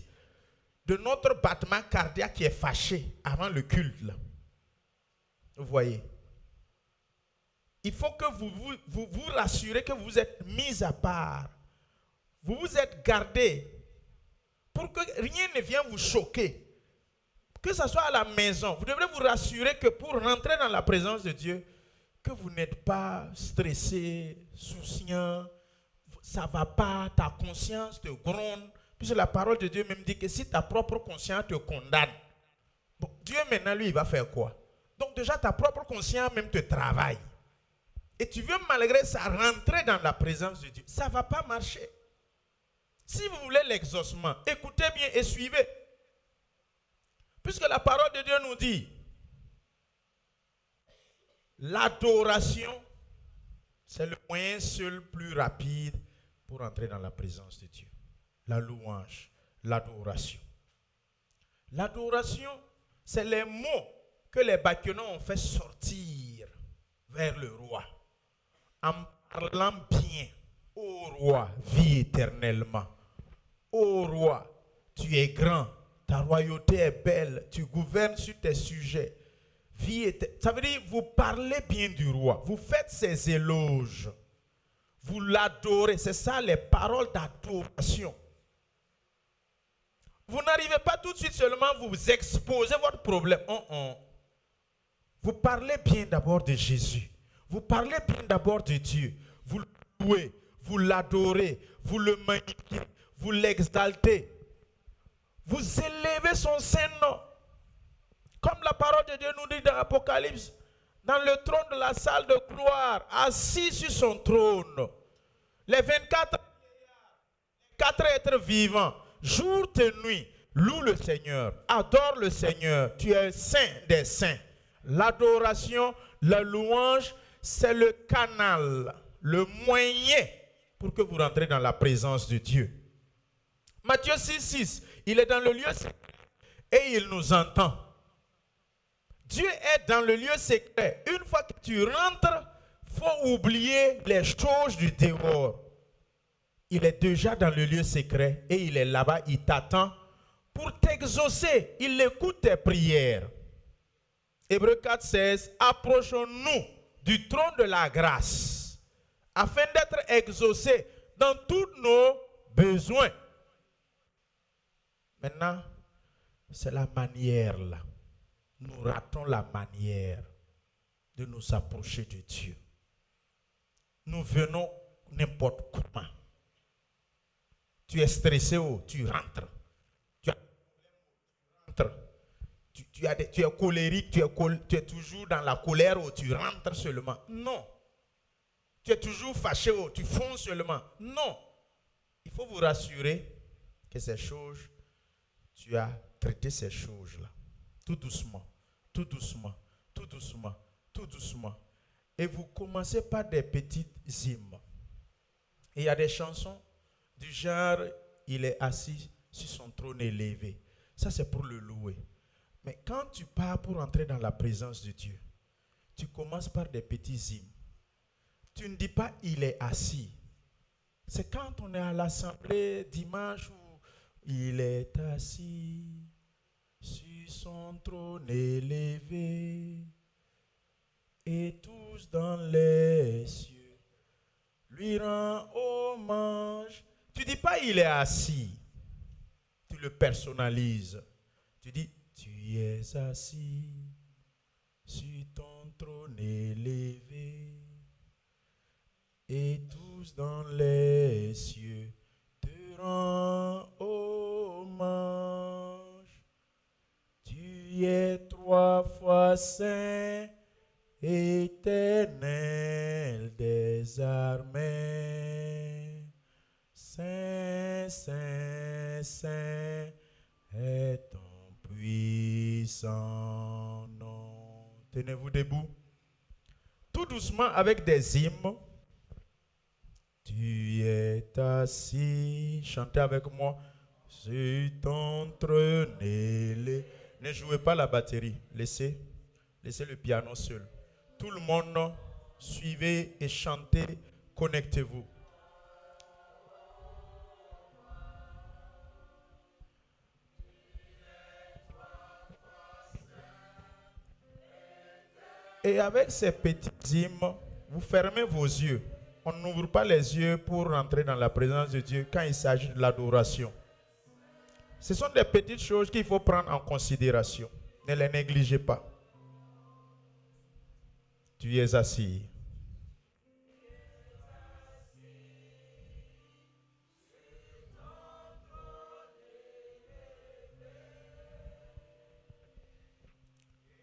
de notre battement cardiaque qui est fâché avant le culte. Là. Vous voyez? Il faut que vous rassurez que vous êtes mis à part. Vous vous êtes gardé pour que rien ne vienne vous choquer. Que ce soit à la maison, vous devrez vous rassurer que pour rentrer dans la présence de Dieu, que vous n'êtes pas stressé, souciant, ça ne va pas, ta conscience te gronde. Puisque la parole de Dieu même dit que si ta propre conscience te condamne, bon, Dieu maintenant, lui, il va faire quoi? Donc déjà, ta propre conscience même te travaille. Et tu veux malgré ça rentrer dans la présence de Dieu. Ça ne va pas marcher. Si vous voulez l'exaucement, écoutez bien et suivez. Puisque la parole de Dieu nous dit, l'adoration, c'est le moyen seul plus rapide pour entrer dans la présence de Dieu. La louange, l'adoration. L'adoration, c'est les mots que les Bakionaux ont fait sortir vers le roi. En parlant bien, ô roi, vis éternellement. Ô roi, tu es grand, ta royauté est belle, tu gouvernes sur tes sujets. Ça veut dire, vous parlez bien du roi, vous faites ses éloges, vous l'adorez. C'est ça les paroles d'adoration. Vous n'arrivez pas tout de suite seulement vous exposer votre problème. Vous parlez bien d'abord de Jésus. Vous parlez bien d'abord de Dieu. Vous le louez, vous l'adorez, vous le magnifiez, vous l'exaltez. Vous élevez son saint nom. Comme la parole de Dieu nous dit dans l'Apocalypse, dans le trône de la salle de gloire, assis sur son trône, les 24 êtres vivants, jour et nuit, louent le Seigneur, adore le Seigneur. Tu es saint des saints. L'adoration, la louange, c'est le canal, le moyen pour que vous rentrez dans la présence de Dieu. Matthieu 6,6, il est dans le lieu secret et il nous entend. Dieu est dans le lieu secret. Une fois que tu rentres, il faut oublier les choses du dehors. Il est déjà dans le lieu secret et il est là-bas, il t'attend pour t'exaucer. Il écoute tes prières. Hébreux 4,16, approchons-nous du trône de la grâce afin d'être exaucés dans tous nos besoins. Maintenant, c'est la manière là. Nous ratons la manière de nous approcher de Dieu. Nous venons n'importe comment. Tu es stressé, tu rentres. Tu es colérique, tu es toujours dans la colère, tu rentres seulement. Non. Tu es toujours fâché, tu fonces seulement. Non. Il faut vous rassurer que ces choses, tu as traité ces choses-là. Tout doucement, tout doucement, tout doucement, tout doucement. Et vous commencez par des petites hymnes. Et il y a des chansons du genre, il est assis sur son trône élevé. Ça, c'est pour le louer. Mais quand tu pars pour entrer dans la présence de Dieu, tu commences par des petits hymnes. Tu ne dis pas, il est assis. C'est quand on est à l'assemblée dimanche où il est assis sur son trône élevé et tous dans les cieux lui rend hommage. Tu ne dis pas, il est assis. Tu le personnalises. Tu dis, tu es assis sur ton trône élevé et tous dans les cieux te rendent hommage. Tu es 3 fois saint, éternel des armées. Saint, saint, saint est ton puissant nom. Tenez-vous debout. Tout doucement avec des hymnes. Tu es assis, chantez avec moi, sur ton trône élevé. Ne jouez pas la batterie, laissez le piano seul. Tout le monde, suivez et chantez, connectez-vous. Et avec ces petites hymnes, vous fermez vos yeux. On n'ouvre pas les yeux pour rentrer dans la présence de Dieu quand il s'agit de l'adoration. Ce sont des petites choses qu'il faut prendre en considération. Ne les négligez pas. Tu es assis.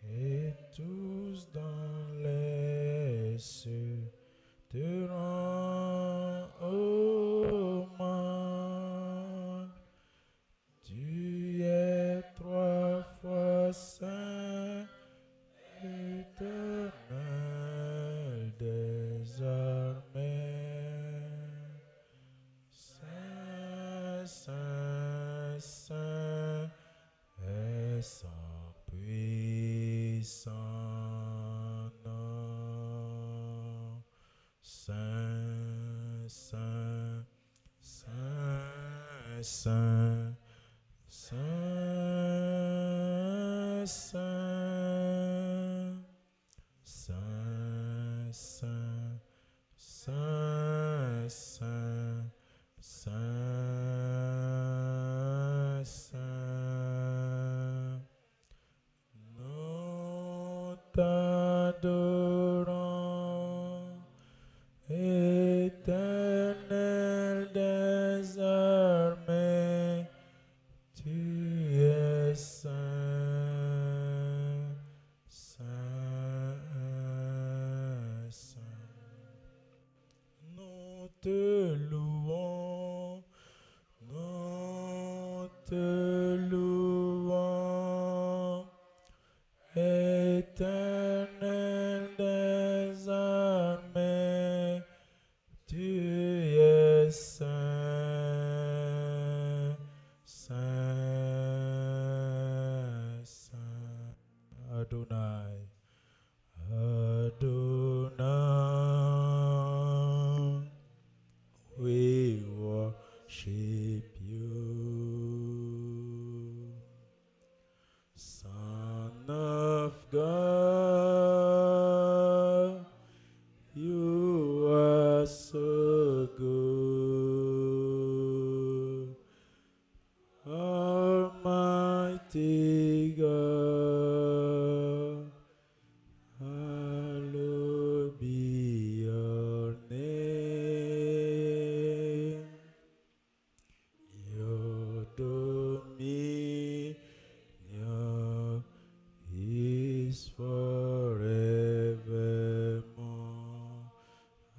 Et tous dans les cieux te rendent hommage. Tu es trois fois saint, éternel des armées. Saint, Saint, Saint, et sans puissant nom. Saint, Saint, Saint, Saint, Saint, Saint, Saint, Saint, Saint, Saint, Saint, Saint. Nous t'adorons, éternel des armées, tu es saint, saint, saint. Nous te louons, nous te louons, éternel des armées, tu es saint, saint, saint. Adonai, Adonai, we worship you. Son of God, you are so good. Almighty God, hallowed be your name. Your dominion is forevermore.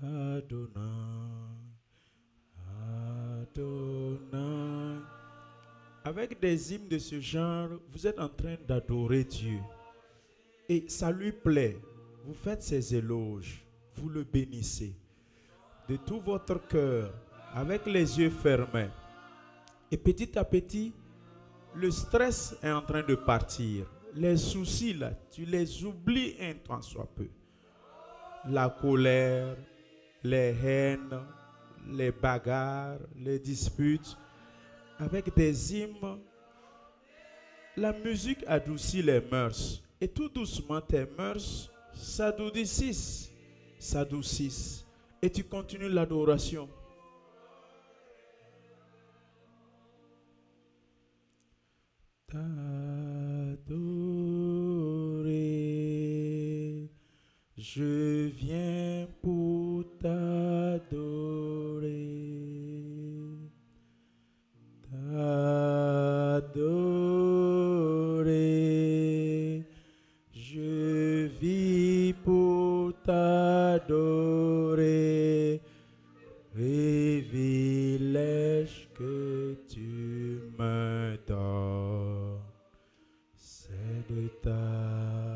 Adonai, Adonai. Avec des hymnes de ce genre, vous êtes en train d'adorer Dieu. Et ça lui plaît. Vous faites ses éloges. Vous le bénissez. De tout votre cœur, avec les yeux fermés. Et petit à petit, le stress est en train de partir. Les soucis là, tu les oublies un tant soit peu. La colère, les haines, les bagarres, les disputes. Avec des hymnes, la musique adoucit les mœurs. Et tout doucement, tes mœurs s'adoucissent. Et tu continues l'adoration. T'adorer, je viens pour t'adorer. T'adorer, je vis pour t'adorer. Privilège que tu me donnes, c'est de t'adorer.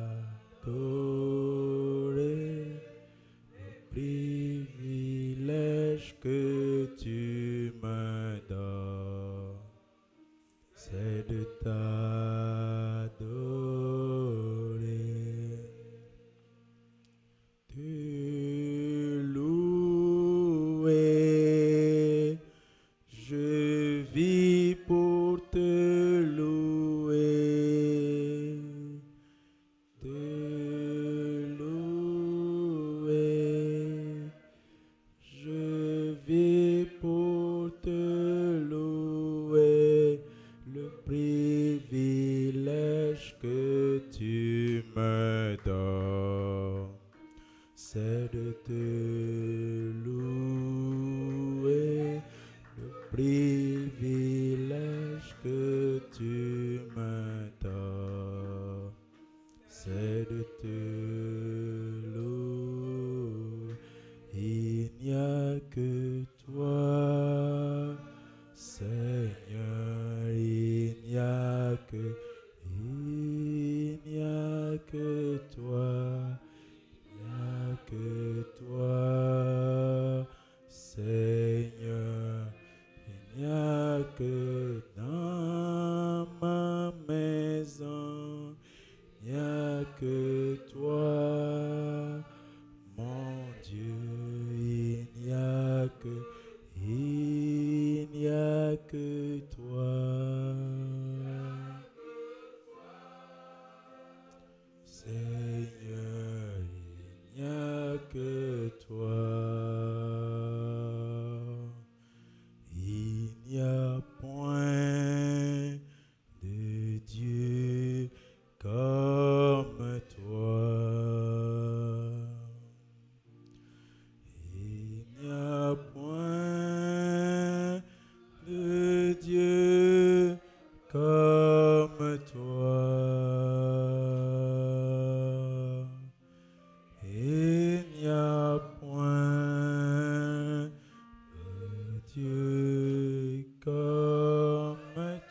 Le privilège que tu me donnes, c'est de t'adorer. privilège que tu me donnes, c'est de te louer. Il n'y a que toi, Seigneur, il n'y a que toi, il n'y a que toi, Seigneur, il n'y a que dans ma maison, il n'y a que toi, mon Dieu, il n'y a que toi. Seigneur, il n'y a que toi. Il n'y a point de Dieu comme toi. Il n'y a point de Dieu comme toi. Il n'y a point de Dieu comme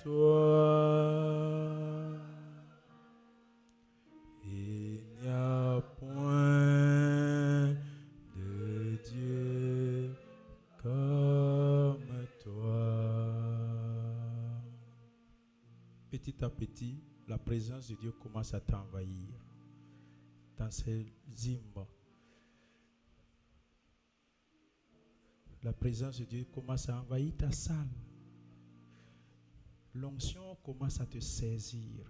toi. Il n'y a point de Dieu comme toi. Petit à petit, la présence de Dieu commence à t'envahir dans ces hymnes. La présence de Dieu commence à envahir ta salle. L'onction commence à te saisir.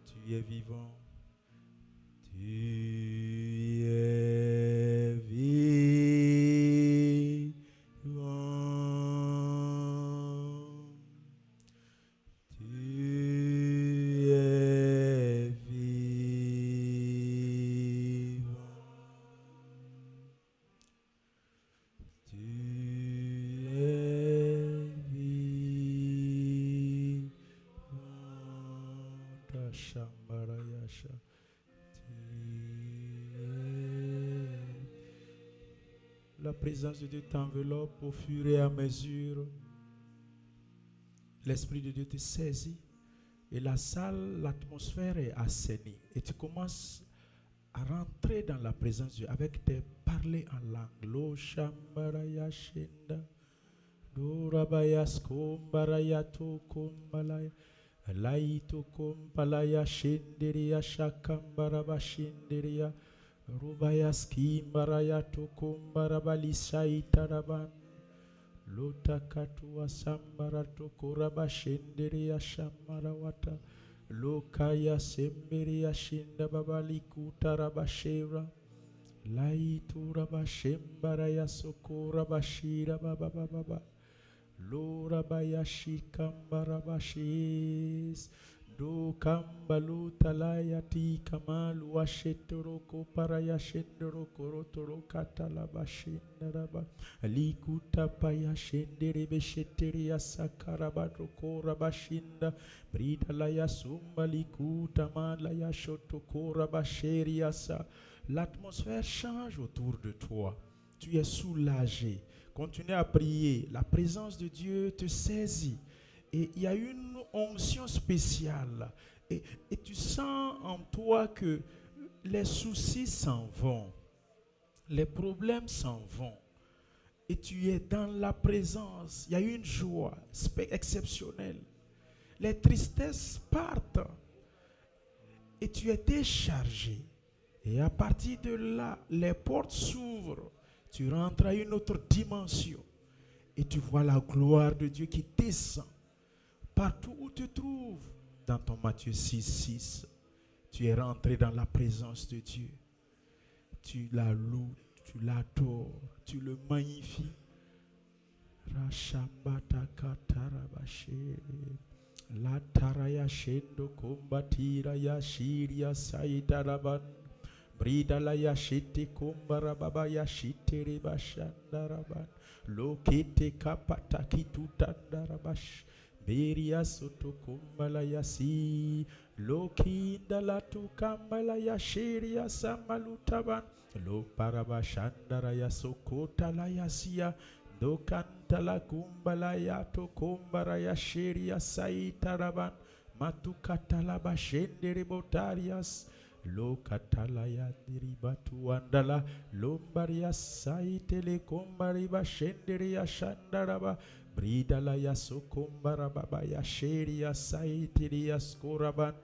Tu es vivant. Tu es vivant. Tu es vivant. Tu es vivant. Shambarayasha. La présence de Dieu t'enveloppe au fur et à mesure. L'Esprit de Dieu te saisit et la salle, l'atmosphère est assainie. Et tu commences à rentrer dans la présence de Dieu avec tes parler en langue. Lo shambaraya shinda. Dorabaya skombaraya to kombalaya. Laito kompalaya shindiria shakambaraba shindiria. Rubaya skimbaraya to kombaraba lisaitaraban. Lota katua sambara to koraba shindiria shamarawata. Lokaya semberia shinda babali kutarabashera. Laitura bashembaraya sokora bashira baba baba. Lora bayashi kambara bashis. Do kambalu talayati kamalu washetoroko parayashendoroko rotoro katalabashindaraba. Likuta payashendere besheteria sakarabatoko rabashinda. Bridalaya sumba likuta malaya shotoko rabasheriasa. L'atmosphère change autour de toi. Tu es soulagé. Continue à prier. La présence de Dieu te saisit. Et il y a une onction spéciale. Et tu sens en toi que les soucis s'en vont. Les problèmes s'en vont. Et tu es dans la présence. Il y a une joie exceptionnelle. Les tristesses partent. Et tu es déchargé. Et à partir de là, les portes s'ouvrent. Tu rentres à une autre dimension. Et tu vois la gloire de Dieu qui descend partout où tu te trouves. Dans ton Matthieu 6:6, tu es rentré dans la présence de Dieu. Tu la loues, tu l'adores, tu le magnifies. Rashambata katarabashe. La taraya shendo kombatira ya shiria saidaraban. Brida la ya shite kombarababa ya shitere bashandaraban. Lokete kapata kitutandarabash. Beria soto kumbala ya si. Lokinda la tukambala ya shiria samalutaban. Lo parabashandara ya sokota la ya siya. Do kantala kumbala ya to kumbara ya sheria saitaraban. Matukatala bashendere botarias. Lo katala ya diribatu andala. Lombaria saitele kumbari bashendere ya shandaraba. Bridala ya sokumbara baba ya sheria saitiri ya skoraban.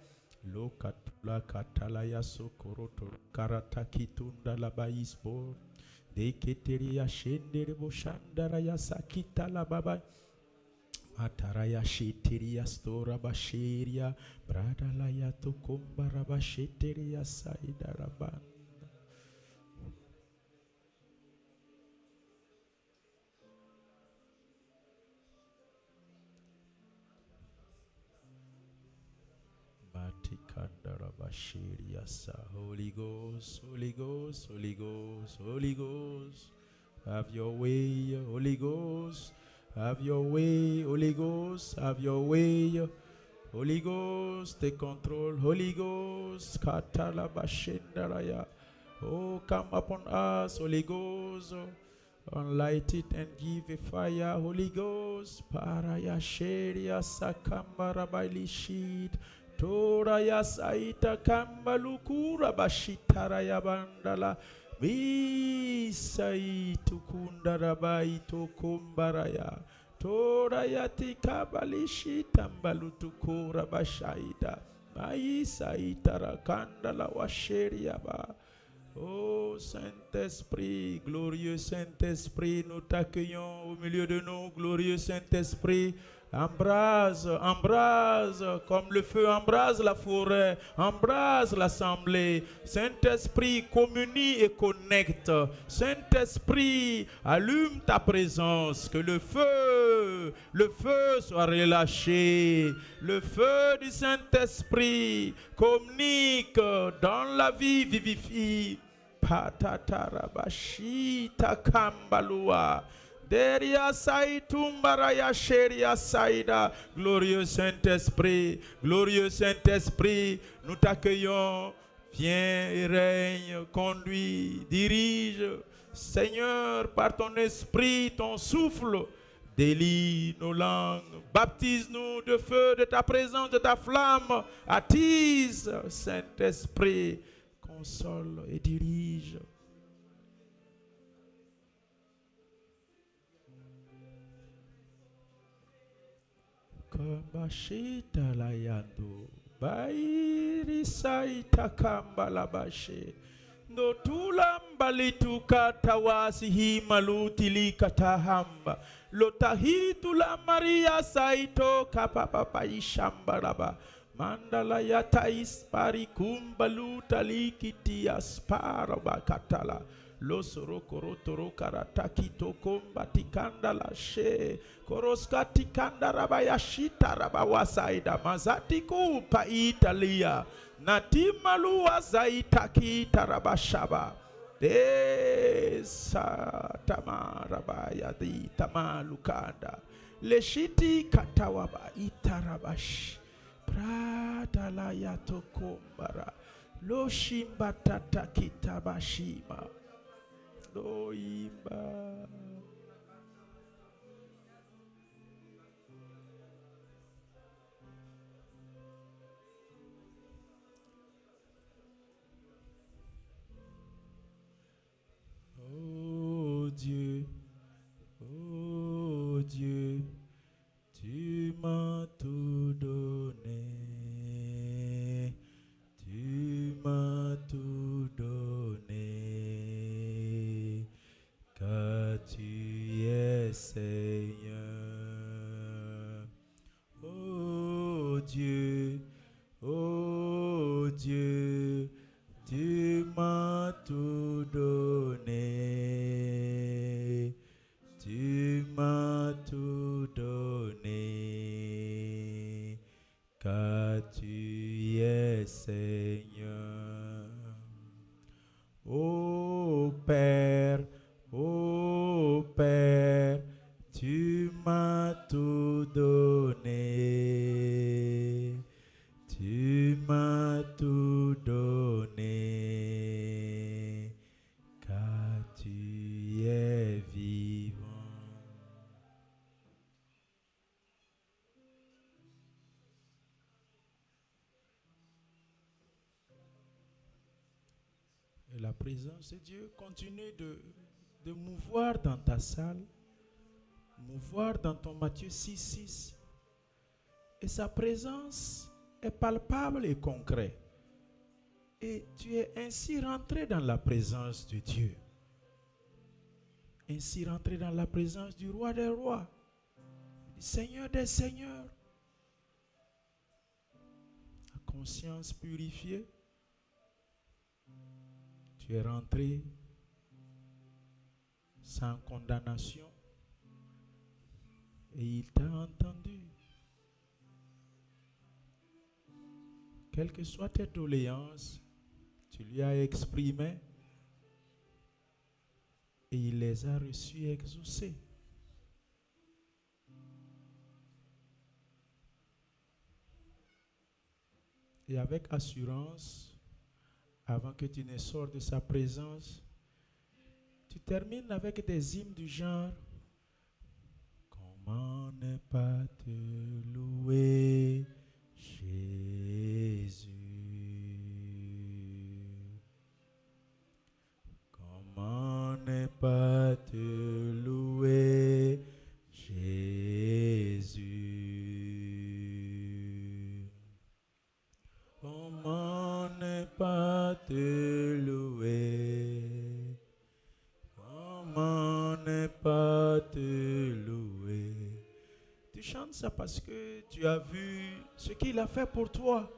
Lo katula katala ya sokoroto karataki tundala baisbor. De keteria shendere boshandara ya sakita la baba. Mataraya sheteria stora basheria. Bradala ya tokumbara basheteria saidaraban. Holy Ghost, Holy Ghost, Holy Ghost, Holy Ghost, have your way, Holy Ghost, have your way, Holy Ghost, have your way, Holy Ghost, take control, Holy Ghost, katala bashendaraya. Oh, come upon us, Holy Ghost, unlight it and give a fire, Holy Ghost, paraya sheria sakambara bailishid. Tora ya saita kambalukura bashitara ya bandala. Misaitu kundarabai to kumbaraya. Tora ya tikabalishi tambalutukura bashaida. Maisaitara kandala washeriaba. Oh Saint-Esprit, glorieux Saint-Esprit, nous t'accueillons au milieu de nous, glorieux Saint-Esprit. Embrase, embrase, comme le feu embrase la forêt, embrase l'assemblée. Saint-Esprit, communie et connecte. Saint-Esprit, allume ta présence, que le feu soit relâché. Le feu du Saint-Esprit communique dans la vie, vivifie. Patatarabashita kambalua. Deria saitumbara ya sheria saida. Glorieux Saint-Esprit, glorieux Saint-Esprit, nous t'accueillons. Viens et règne, conduis, dirige. Seigneur, par ton esprit, ton souffle, délie nos langues. Baptise-nous de feu, de ta présence, de ta flamme. Attise, Saint-Esprit, console et dirige. Kambashita la yando, bairi saita kamba la bashe. No tulamba lituka tawasi hi maluti likatahamba. Lotahitu la Maria saito kapapa ishambaraba. Mandala yatais parikumba luta likiti aspara bakatala. Losoro korotoro karataki tokomba tikanda la she. Koroskati kanda rabayashita rabawasaida. Mazati kupa Italia. Natimalu wazaitaki tarabashaba. Desa tamarabaya di tamalukanda. Leshiti katawaba itarabash. Pratala yatokombara. Loshimbatata kitabashima. Loimba. Oh Dieu, tu m'as tout donné, tu Dieu, tu m'as tout donné. Tu m'as tout donné, car tu es Seigneur. Ô Père, tu m'as tout donné. Tu m'as tout donné, car tu es vivant. Et la présence de Dieu continue de mouvoir dans ta salle, mouvoir dans ton Matthieu 6,6. Et sa présence est palpable et concrète. Et tu es ainsi rentré dans la présence de Dieu. Ainsi rentré dans la présence du roi des rois, du Seigneur des seigneurs. La conscience purifiée. Tu es rentré sans condamnation et il t'a entendu. Quelles que soient tes doléances, tu lui as exprimé et il les a reçues et exaucées. Et avec assurance, avant que tu ne sortes de sa présence, tu termines avec des hymnes du genre « Comment ne pas te louer, Jésus? Comment ne pas te louer, Jésus? Comment ne pas te louer? Comment ne pas te louer? Tu chantes ça parce que tu as vu ce qu'il a fait pour toi.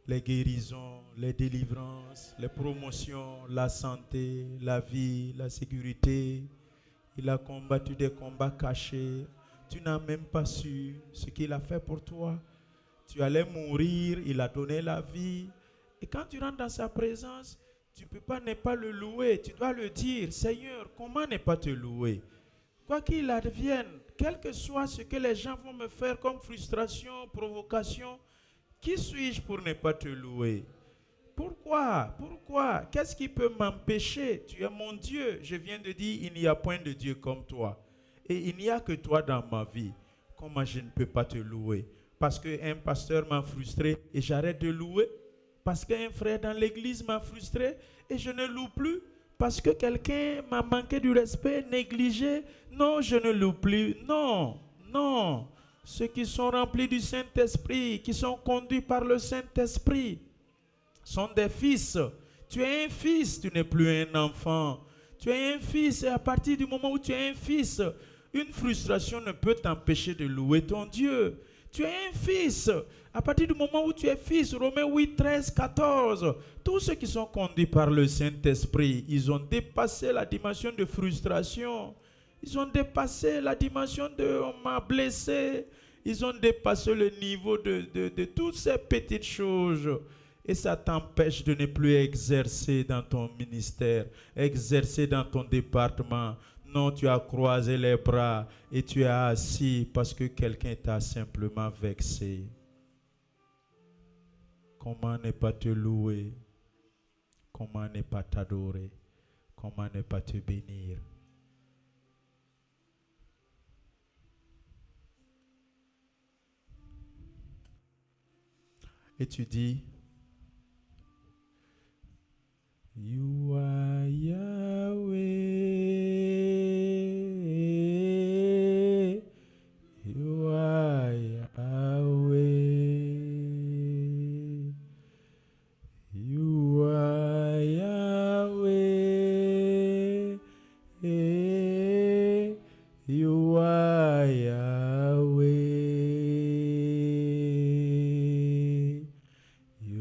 Les guérisons, les délivrances, les promotions, la santé, la vie, la sécurité. Il a combattu des combats cachés. Tu n'as même pas su ce qu'il a fait pour toi. Tu allais mourir, il a donné la vie. Et quand tu rentres dans sa présence, tu ne peux pas ne pas le louer. Tu dois le dire, Seigneur, comment ne pas te louer? Quoi qu'il advienne, quel que soit ce que les gens vont me faire comme frustration, provocation, qui suis-je pour ne pas te louer? Pourquoi? Pourquoi? Qu'est-ce qui peut m'empêcher? Tu es mon Dieu. Je viens de dire, il n'y a point de Dieu comme toi. Et il n'y a que toi dans ma vie. Comment je ne peux pas te louer? Parce qu'un pasteur m'a frustré et j'arrête de louer. Parce qu'un frère dans l'église m'a frustré et je ne loue plus. Parce que quelqu'un m'a manqué du respect, négligé. Non, je ne loue plus. Non, non. Ceux qui sont remplis du Saint-Esprit, qui sont conduits par le Saint-Esprit, sont des fils. Tu es un fils, tu n'es plus un enfant. Tu es un fils et à partir du moment où tu es un fils, une frustration ne peut t'empêcher de louer ton Dieu. Tu es un fils. À partir du moment où tu es fils, Romains 8, 13, 14, tous ceux qui sont conduits par le Saint-Esprit, ils ont dépassé la dimension de frustration. Ils ont dépassé la dimension de « on m'a blessé ». Ils ont dépassé le niveau de toutes ces petites choses. Et ça t'empêche de ne plus exercer dans ton ministère, exercer dans ton département. Non, tu as croisé les bras et tu es assis parce que quelqu'un t'a simplement vexé. Comment ne pas te louer? Comment ne pas t'adorer? Comment ne pas te bénir? Et tu dis, You are Yahweh, You are Yahweh, You are Yahweh, You are Yahweh, You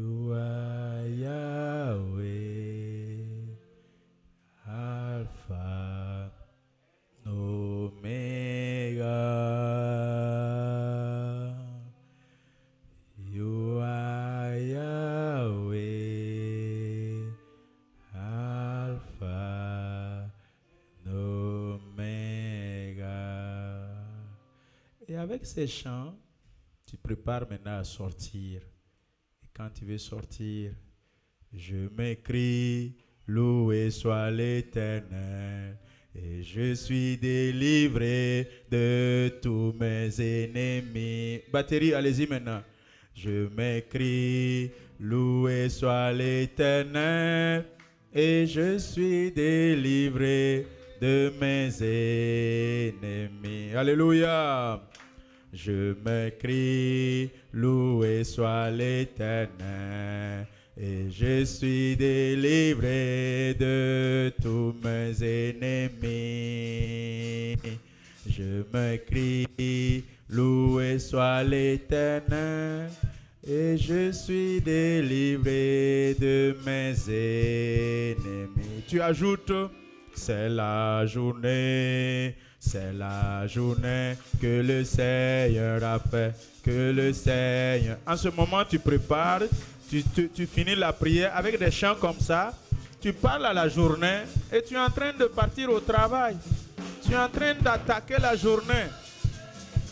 avec ces chants, tu prépares maintenant à sortir. Et quand tu veux sortir, je m'écris, loué soit l'Éternel. Et je suis délivré de tous mes ennemis. Batterie, allez-y maintenant. Je m'écris, loué soit l'Éternel. Et je suis délivré de mes ennemis. Alléluia. Je m'écris, loué soit l'Éternel. Et je suis délivré de tous mes ennemis. Je m'écris, loué soit l'Éternel. Et je suis délivré de mes ennemis. Tu ajoutes, c'est la journée que le Seigneur a fait, que le Seigneur... En ce moment, tu prépares, tu finis la prière avec des chants comme ça, tu parles à la journée et tu es en train de partir au travail. Tu es en train d'attaquer la journée.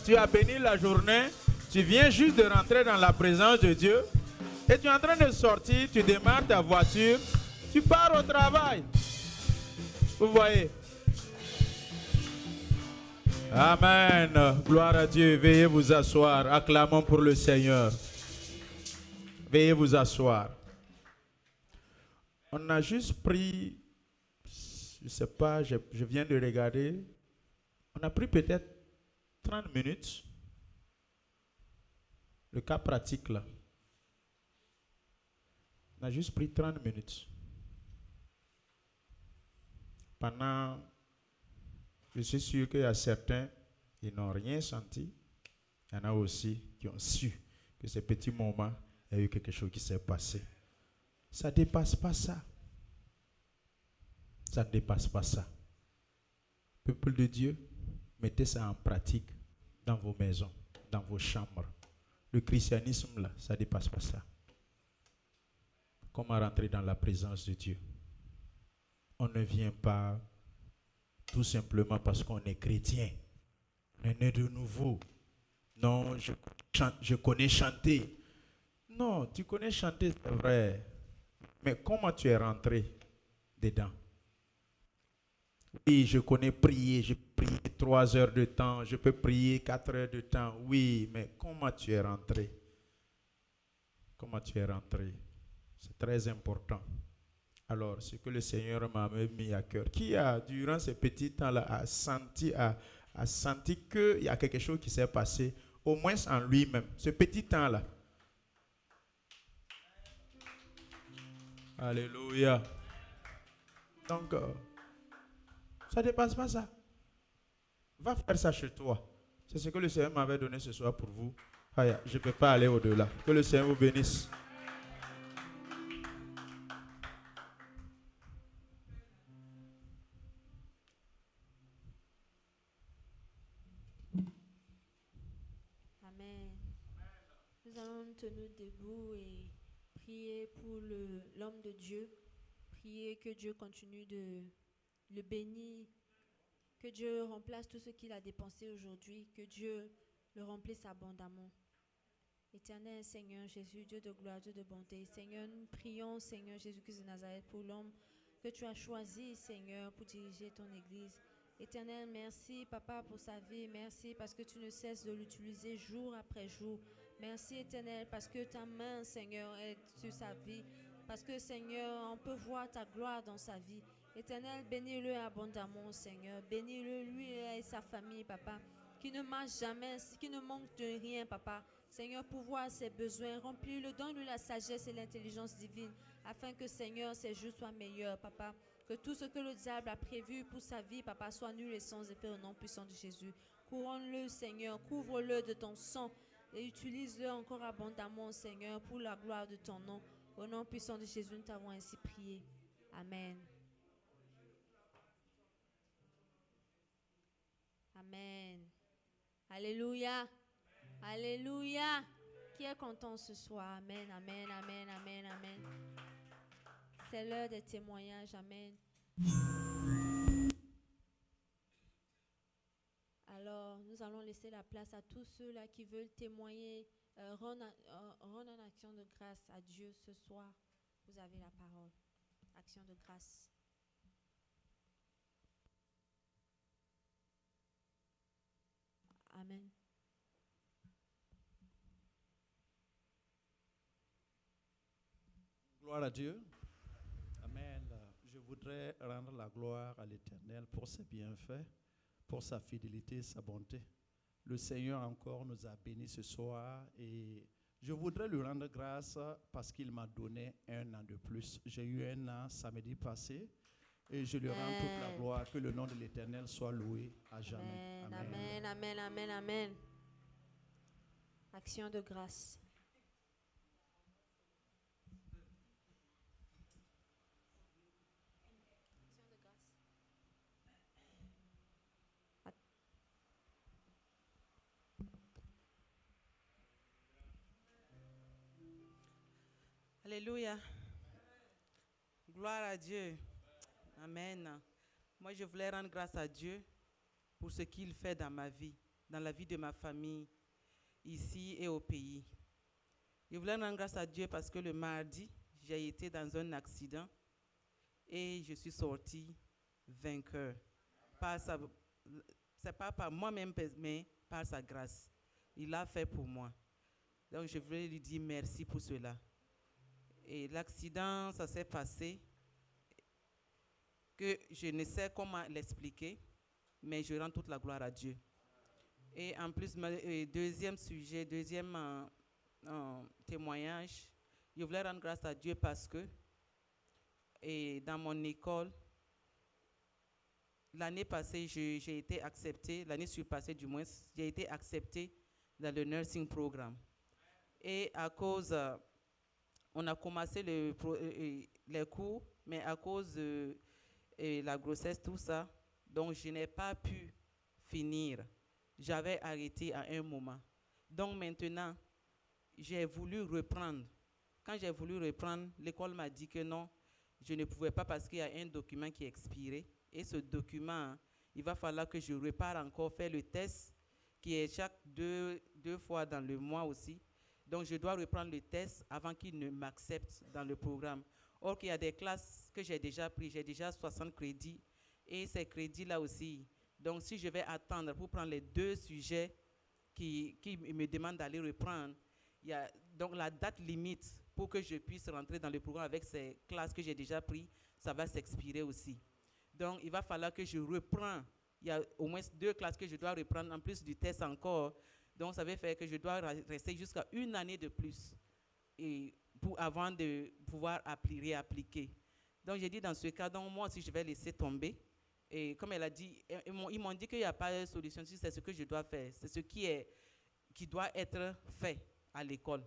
Tu as béni la journée, tu viens juste de rentrer dans la présence de Dieu et tu es en train de sortir, tu démarres ta voiture, tu pars au travail. Vous voyez? Amen. Gloire à Dieu. Veuillez vous asseoir. Acclamons pour le Seigneur. Veuillez vous asseoir. On a juste pris, je ne sais pas, je viens de regarder, on a pris peut-être 30 minutes. Le cas pratique là. On a juste pris 30 minutes. Pendant, je suis sûr qu'il y a certains qui n'ont rien senti. Il y en a aussi qui ont su que ces petits moments, il y a eu quelque chose qui s'est passé. Ça ne dépasse pas ça. Ça ne dépasse pas ça. Peuple de Dieu, mettez ça en pratique dans vos maisons, dans vos chambres. Le christianisme, là, ça ne dépasse pas ça. Comment rentrer dans la présence de Dieu? On ne vient pas tout simplement parce qu'on est chrétien. On est né de nouveau. Non, je connais chanter. Non, tu connais chanter, c'est vrai. Mais comment tu es rentré dedans? Oui, je connais prier. Je prie 3 heures de temps. Je peux prier 4 heures de temps. Oui, mais comment tu es rentré? Comment tu es rentré? C'est très important. Alors, ce que le Seigneur m'a mis à cœur, qui a, durant ces petits temps-là, a senti qu'il y a quelque chose qui s'est passé, au moins en lui-même, ce petit temps-là. Alléluia. Donc, ça ne dépasse pas ça. Va faire ça chez toi. C'est ce que le Seigneur m'avait donné ce soir pour vous. Je ne peux pas aller au-delà. Que le Seigneur vous bénisse. Amen. Nous allons nous tenir debout et prier pour l'homme de Dieu. Prier que Dieu continue de le bénir. Que Dieu remplace tout ce qu'il a dépensé aujourd'hui. Que Dieu le remplisse abondamment. Éternel Seigneur Jésus, Dieu de gloire, Dieu de bonté. Seigneur, nous prions, Seigneur Jésus-Christ de Nazareth, pour l'homme que tu as choisi, Seigneur, pour diriger ton Église. Éternel, merci, Papa, pour sa vie. Merci parce que tu ne cesses de l'utiliser jour après jour. Merci, Éternel, parce que ta main, Seigneur, est sur sa vie. Parce que, Seigneur, on peut voir ta gloire dans sa vie. Éternel, bénis-le abondamment, Seigneur. Bénis-le, lui et sa famille, Papa. Qui ne marche jamais, qui ne manque de rien, Papa. Seigneur, pourvoir ses besoins, remplis-le, donne-lui la sagesse et l'intelligence divine, afin que, Seigneur, ses jours soient meilleurs, Papa. Que tout ce que le diable a prévu pour sa vie, Papa, soit nul et sans effet au nom puissant de Jésus. Couronne-le, Seigneur, couvre-le de ton sang et utilise-le encore abondamment, Seigneur, pour la gloire de ton nom. Au nom puissant de Jésus, nous t'avons ainsi prié. Amen. Amen. Alléluia. Alléluia. Qui est content ce soir? Amen, amen, amen, amen, amen. C'est l'heure des témoignages. Amen. Alors, nous nous allons laisser la place à tous ceux-là qui veulent témoigner, rendre en action de grâce à Dieu ce soir. Vous avez la parole. Action de grâce. Amen. Gloire à Dieu. Amen. Je voudrais rendre la gloire à l'Éternel pour ses bienfaits, pour sa fidélité, sa bonté. Le Seigneur encore nous a bénis ce soir et je voudrais lui rendre grâce parce qu'il m'a donné un an de plus. J'ai eu un an samedi passé et je lui rends toute la gloire. Que le nom de l'Éternel soit loué à jamais. Amen, amen, amen, amen, amen. Action de grâce. Alléluia. Gloire à Dieu. Amen. Moi, je voulais rendre grâce à Dieu pour ce qu'il fait dans ma vie, dans la vie de ma famille, ici et au pays. Je voulais rendre grâce à Dieu parce que le mardi, j'ai été dans un accident et je suis sortie vainqueur. C'est pas par moi-même, mais par sa grâce. Il l'a fait pour moi. Donc, je voulais lui dire merci pour cela. Et l'accident, ça s'est passé que je ne sais comment l'expliquer, mais je rends toute la gloire à Dieu. Et en plus, deuxième sujet, deuxième témoignage, je voulais rendre grâce à Dieu parce que dans mon école, l'année passée, j'ai été acceptée, l'année surpassée du moins, j'ai été acceptée dans le nursing programme. Et à cause... on a commencé les cours, mais à cause de la grossesse, tout ça, donc je n'ai pas pu finir. J'avais arrêté à un moment. Donc maintenant, j'ai voulu reprendre. Quand j'ai voulu reprendre, l'école m'a dit que non, je ne pouvais pas parce qu'il y a un document qui est expiré. Et ce document, il va falloir que je reparte encore faire le test, qui est chaque deux fois dans le mois aussi. Donc, je dois reprendre le test avant qu'il ne m'accepte dans le programme. Or, qu'il y a des classes que j'ai déjà prises, j'ai déjà 60 crédits. Et ces crédits-là aussi. Donc, si je vais attendre pour prendre les 2 sujets qui me demandent d'aller reprendre, il y a donc la date limite pour que je puisse rentrer dans le programme avec ces classes que j'ai déjà prises, ça va s'expirer aussi. Donc, il va falloir que je reprends. Il y a au moins 2 classes que je dois reprendre, en plus du test encore. Donc, ça veut faire que je dois rester jusqu'à 1 année de plus avant de pouvoir réappliquer. Donc, j'ai dit dans ce cas, donc, moi aussi, je vais laisser tomber. Et comme elle a dit, ils m'ont dit qu'il n'y a pas de solution. Si c'est ce que je dois faire, c'est ce qui doit être fait à l'école.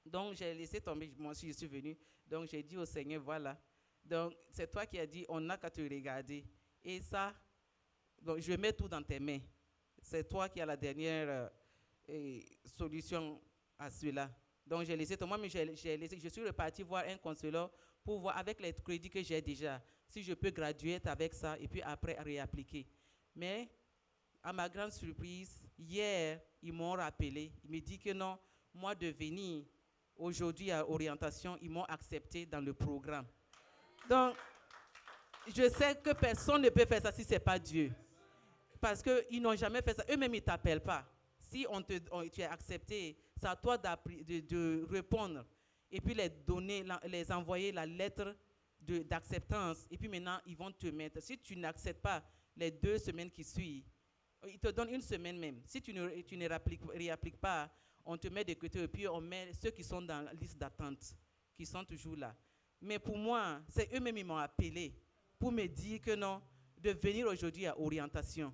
Donc, j'ai laissé tomber. Moi aussi, je suis venue. Donc, j'ai dit au Seigneur, voilà. Donc, c'est toi qui as dit, on n'a qu'à te regarder. Et ça, donc, je mets tout dans tes mains. C'est toi qui as la dernière solution à cela. Donc, j'ai laissé tomber, mais je suis reparti voir un consuleur pour voir avec les crédits que j'ai déjà, si je peux graduer avec ça et puis après réappliquer. Mais, à ma grande surprise, hier, ils m'ont rappelé. Ils me disent que non, moi de venir aujourd'hui à orientation, ils m'ont accepté dans le programme. Donc, je sais que personne ne peut faire ça si ce n'est pas Dieu. Parce qu'ils n'ont jamais fait ça. Eux-mêmes, ils ne t'appellent pas. Si tu es accepté, c'est à toi de répondre. Et puis les envoyer la lettre d'acceptance. Et puis maintenant, ils vont te mettre. Si tu n'acceptes pas les 2 semaines qui suivent, ils te donnent 1 semaine même. Si tu ne réappliques pas, on te met de côté. Et puis on met ceux qui sont dans la liste d'attente, qui sont toujours là. Mais pour moi, c'est eux-mêmes qui m'ont appelé pour me dire que non, de venir aujourd'hui à orientation.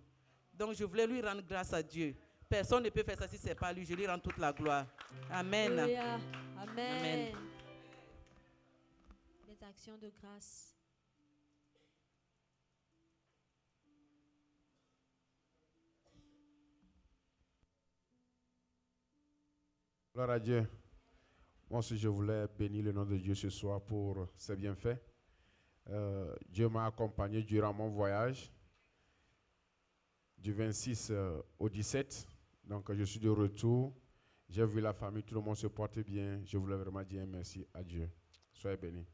Donc, je voulais lui rendre grâce à Dieu. Personne ne peut faire ça si ce n'est pas lui. Je lui rends toute la gloire. Amen. Alléluia. Amen. Amen. Les actions de grâce. Gloire à Dieu. Moi aussi, je voulais bénir le nom de Dieu ce soir pour ses bienfaits. Dieu m'a accompagné durant mon voyage. du 26 au 17. Donc, je suis de retour. J'ai vu la famille, tout le monde se porte bien. Je voulais vraiment dire merci à Dieu. Soyez bénis.